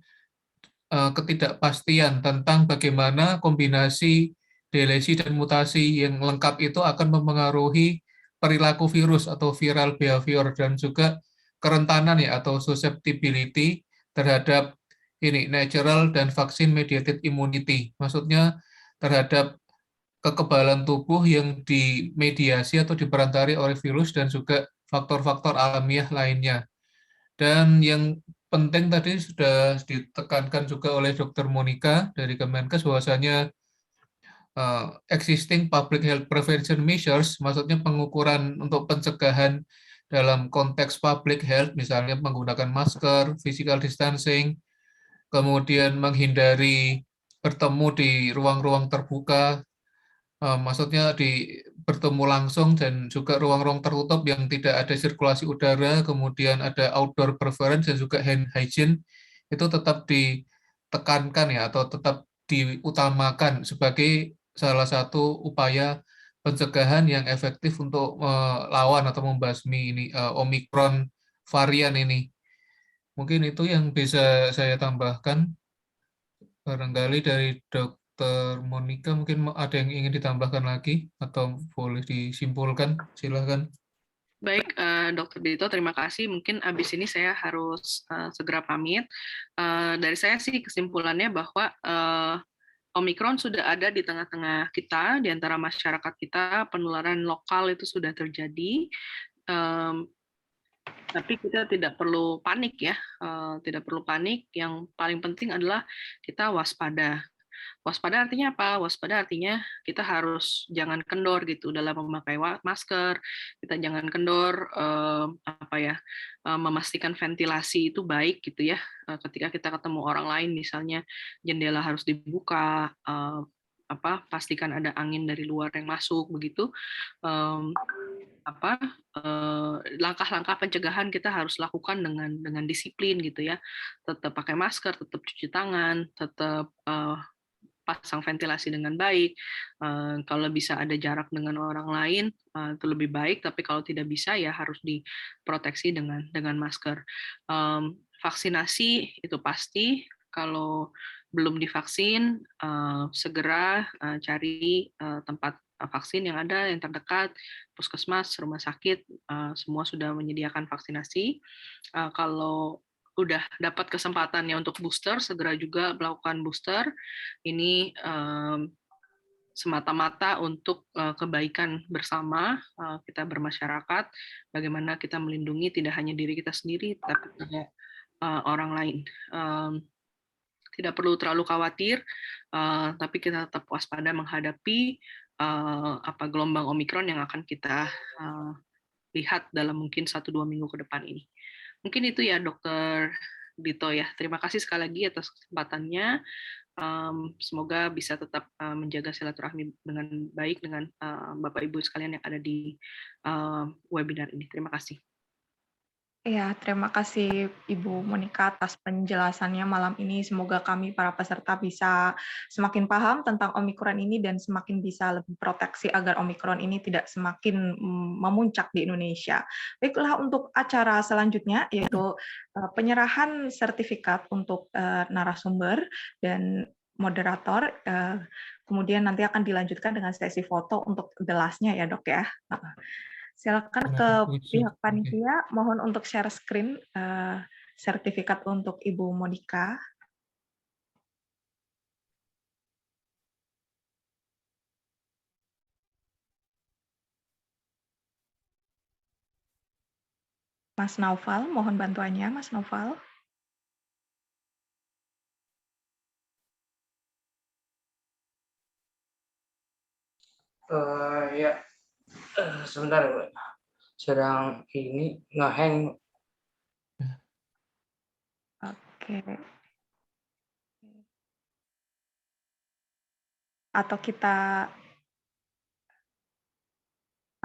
ketidakpastian tentang bagaimana kombinasi delesi dan mutasi yang lengkap itu akan mempengaruhi perilaku virus atau viral behavior dan juga kerentanan ya atau susceptibility terhadap ini natural dan vaccine mediated immunity. Maksudnya terhadap kekebalan tubuh yang dimediasi atau diperantari oleh virus dan juga faktor-faktor alamiah lainnya. Dan yang penting tadi sudah ditekankan juga oleh Dr. Monica dari Kemenkes bahwasanya existing public health prevention measures, maksudnya pengukuran untuk pencegahan dalam konteks public health, misalnya menggunakan masker, physical distancing, kemudian menghindari bertemu di ruang-ruang terbuka, maksudnya bertemu langsung dan juga ruang-ruang tertutup yang tidak ada sirkulasi udara, kemudian ada outdoor preference dan juga hand hygiene, itu tetap ditekankan ya atau tetap diutamakan sebagai salah satu upaya pencegahan yang efektif untuk melawan atau membasmi ini Omikron varian ini. Mungkin itu yang bisa saya tambahkan. Barangkali dari Dr. Monica mungkin ada yang ingin ditambahkan lagi atau boleh disimpulkan, silakan. Baik, Dr. Dito, terima kasih. Mungkin abis ini saya harus segera pamit. Dari saya sih kesimpulannya bahwa Omikron sudah ada di tengah-tengah kita, di antara masyarakat kita, penularan lokal itu sudah terjadi. Tapi kita tidak perlu panik ya, tidak perlu panik. Yang paling penting adalah kita waspada. Waspada artinya apa? Waspada artinya kita harus jangan kendor gitu dalam memakai masker. Kita jangan kendor memastikan ventilasi itu baik gitu ya. Ketika kita ketemu orang lain misalnya jendela harus dibuka, pastikan ada angin dari luar yang masuk begitu. Langkah-langkah pencegahan kita harus lakukan dengan disiplin gitu ya. Tetap pakai masker, tetap cuci tangan, tetap pasang ventilasi dengan baik. Kalau bisa ada jarak dengan orang lain itu lebih baik, tapi kalau tidak bisa ya harus diproteksi dengan masker. Vaksinasi itu pasti, kalau belum divaksin segera cari tempat vaksin yang ada yang terdekat, puskesmas, rumah sakit, semua sudah menyediakan vaksinasi. Kalau udah dapat kesempatannya untuk booster, segera juga melakukan booster. Ini semata-mata untuk kebaikan bersama kita bermasyarakat, bagaimana kita melindungi tidak hanya diri kita sendiri, tapi juga orang lain. Tidak perlu terlalu khawatir, tapi kita tetap waspada menghadapi gelombang Omikron yang akan kita lihat dalam mungkin 1-2 minggu ke depan ini. Mungkin itu ya Dr. Dito ya. Terima kasih sekali lagi atas kesempatannya. Semoga bisa tetap menjaga silaturahmi dengan baik dengan Bapak Ibu sekalian yang ada di webinar ini. Terima kasih. Ya, terima kasih Ibu Monika atas penjelasannya malam ini. Semoga kami para peserta bisa semakin paham tentang Omikron ini dan semakin bisa lebih proteksi agar Omikron ini tidak semakin memuncak di Indonesia. Baiklah, untuk acara selanjutnya yaitu penyerahan sertifikat untuk narasumber dan moderator. Kemudian nanti akan dilanjutkan dengan sesi foto untuk the last-nya ya, Dok ya. Silakan ke pihak panitia, mohon untuk share screen sertifikat untuk Ibu Monika. Mas Naufal, mohon bantuannya, Mas Naufal. Ya, sebentar, Pak. Sedang ini nge-hang. Oke. Atau kita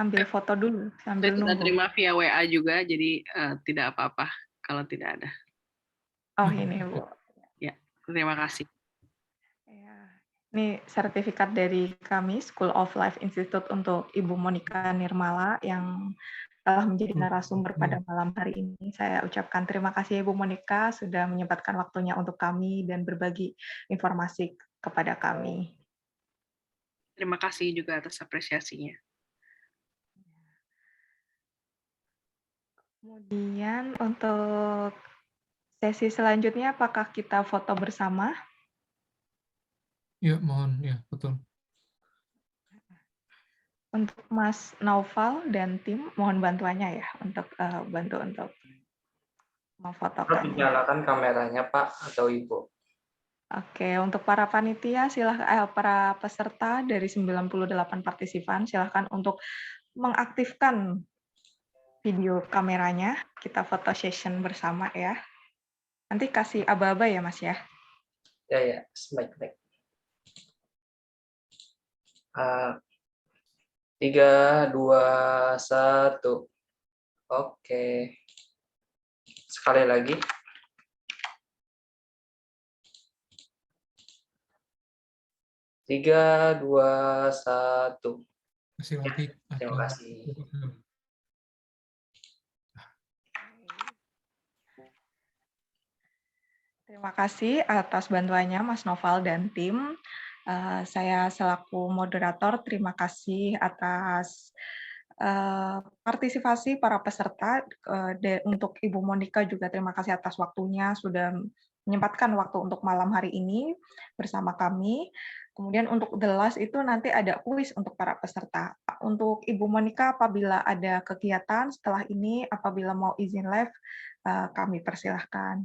ambil foto dulu sambil Kita nunggu. terima via WA juga, jadi tidak apa-apa kalau tidak ada. Oh, ini, Bu. Ya, terima kasih. Ini sertifikat dari kami, School of Life Institute untuk Ibu Monika Nirmala yang telah menjadi narasumber pada malam hari ini. Saya ucapkan terima kasih Ibu Monika sudah menyempatkan waktunya untuk kami dan berbagi informasi kepada kami. Terima kasih juga atas apresiasinya. Kemudian untuk sesi selanjutnya, apakah kita foto bersama? Ya, mohon. Ya, betul. Untuk Mas Naufal dan tim, mohon bantuannya ya untuk bantu untuk memfotokan. Nyalakan kameranya, Pak atau Ibu. Oke, untuk para panitia, para peserta dari 98 partisipan, silahkan untuk mengaktifkan video kameranya. Kita foto session bersama ya. Nanti kasih aba-aba ya, Mas ya. Ya, baik-baik. 3, 2, 1. Oke. Sekali lagi. 3, 2, 1. Terima kasih. Terima kasih atas bantuannya Mas Noval dan tim. Saya selaku moderator, terima kasih atas partisipasi para peserta. Untuk Ibu Monika juga terima kasih atas waktunya, sudah menyempatkan waktu untuk malam hari ini bersama kami. Kemudian untuk the last itu nanti ada kuis untuk para peserta. Untuk Ibu Monika, apabila ada kegiatan setelah ini, apabila mau izin live, kami persilahkan.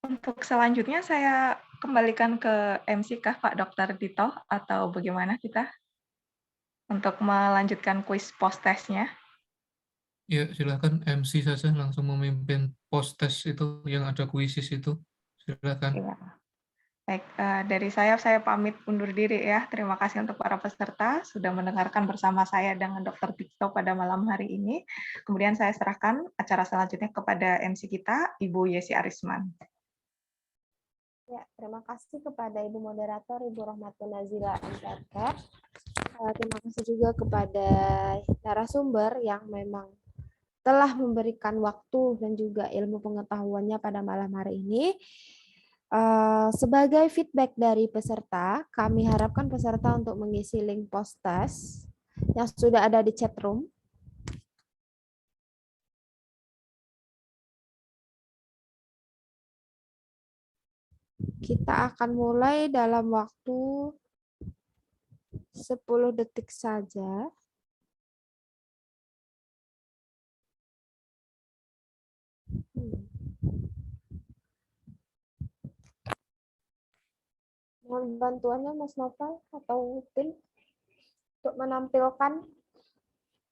Untuk selanjutnya saya kembalikan ke MC kah Pak Dr. Dito atau bagaimana kita untuk melanjutkan kuis post-testnya? Ya, silakan MC saja langsung memimpin post-test itu yang ada kuisis itu. Silakan. Ya. Baik, dari saya pamit undur diri ya. Terima kasih untuk para peserta sudah mendengarkan bersama saya dengan Dr. Dito pada malam hari ini. Kemudian saya serahkan acara selanjutnya kepada MC kita, Ibu Yesi Arisman. Ya, terima kasih kepada Ibu Moderator, Ibu Rohmatun Nazila MPRK. Terima kasih juga kepada narasumber yang memang telah memberikan waktu dan juga ilmu pengetahuannya pada malam hari ini. Sebagai feedback dari peserta, kami harapkan peserta untuk mengisi link post-test yang sudah ada di chat room. Kita akan mulai dalam waktu 10 detik saja. Mohon bantuannya Mas Novel atau tim untuk menampilkan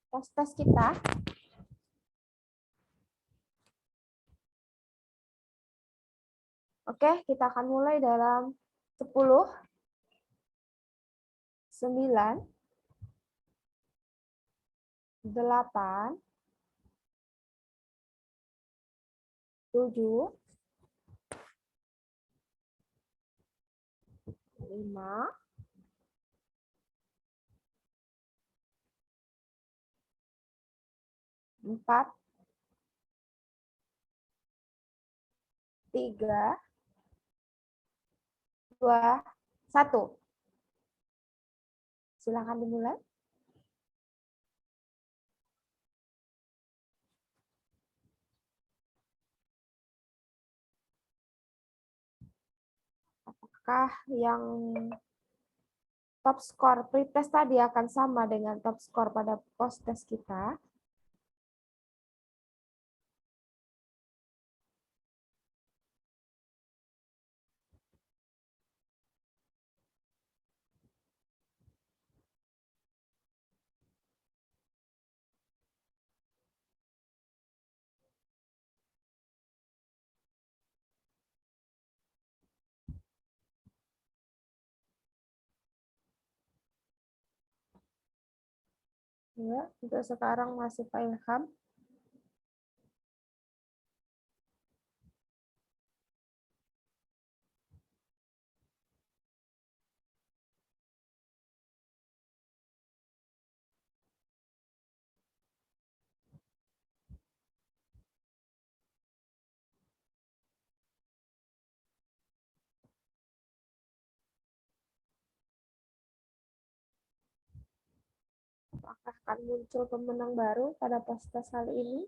post-test kita. Oke, kita akan mulai dalam 10, 9, 8, 7, 5, 4, 3, 2, 1. Silakan dimulai. Apakah yang top skor pretest tadi akan sama dengan top skor pada post test kita? Ya, untuk sekarang masih Pak Ilham. Apakah akan muncul pemenang baru pada post test kali ini?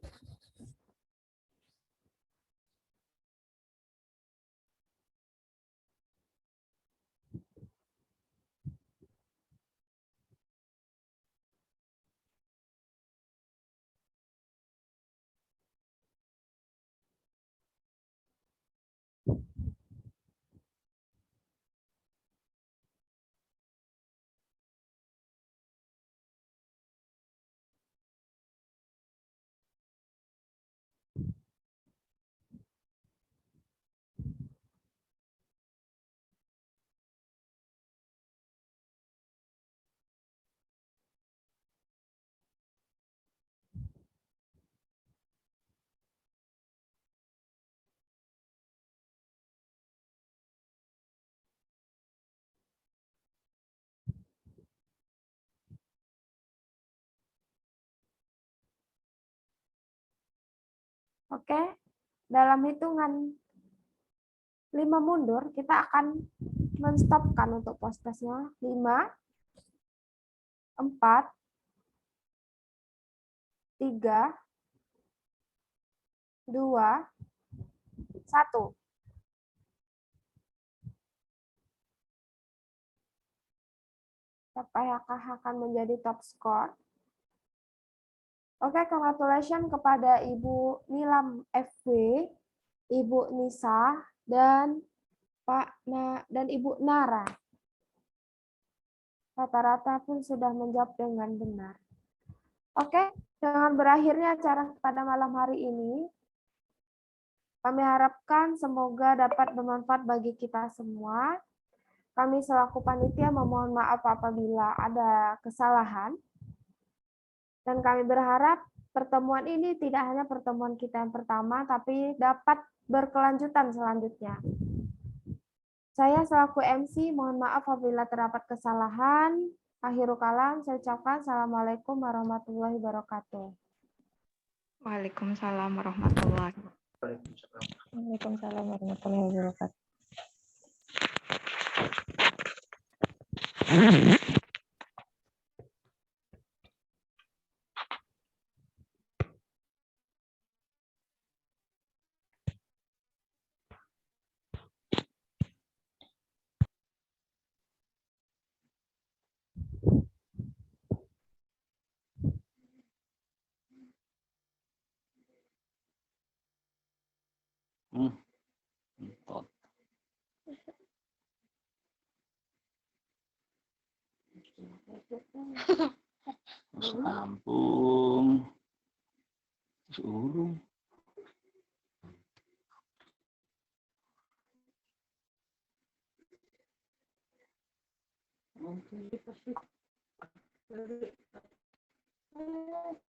Oke, dalam hitungan 5 mundur, kita akan men-stopkan untuk post testnya. 5, 4, 3, 2, 1. Siapa yang akan menjadi top skor? Oke, congratulations kepada Ibu Nilam FW, Ibu Nisa, dan Ibu Nara. Rata-rata pun sudah menjawab dengan benar. Oke, dengan berakhirnya acara pada malam hari ini, kami harapkan semoga dapat bermanfaat bagi kita semua. Kami selaku panitia memohon maaf apabila ada kesalahan. Dan kami berharap pertemuan ini tidak hanya pertemuan kita yang pertama, tapi dapat berkelanjutan selanjutnya. Saya selaku MC mohon maaf apabila terdapat kesalahan. Akhirul kalam, saya ucapkan Assalamualaikum warahmatullahi wabarakatuh. Waalaikumsalam warahmatullahi Waalaikumsalam. Waalaikumsalam warahmatullahi wabarakatuh. Sambung. Urung. Thank you.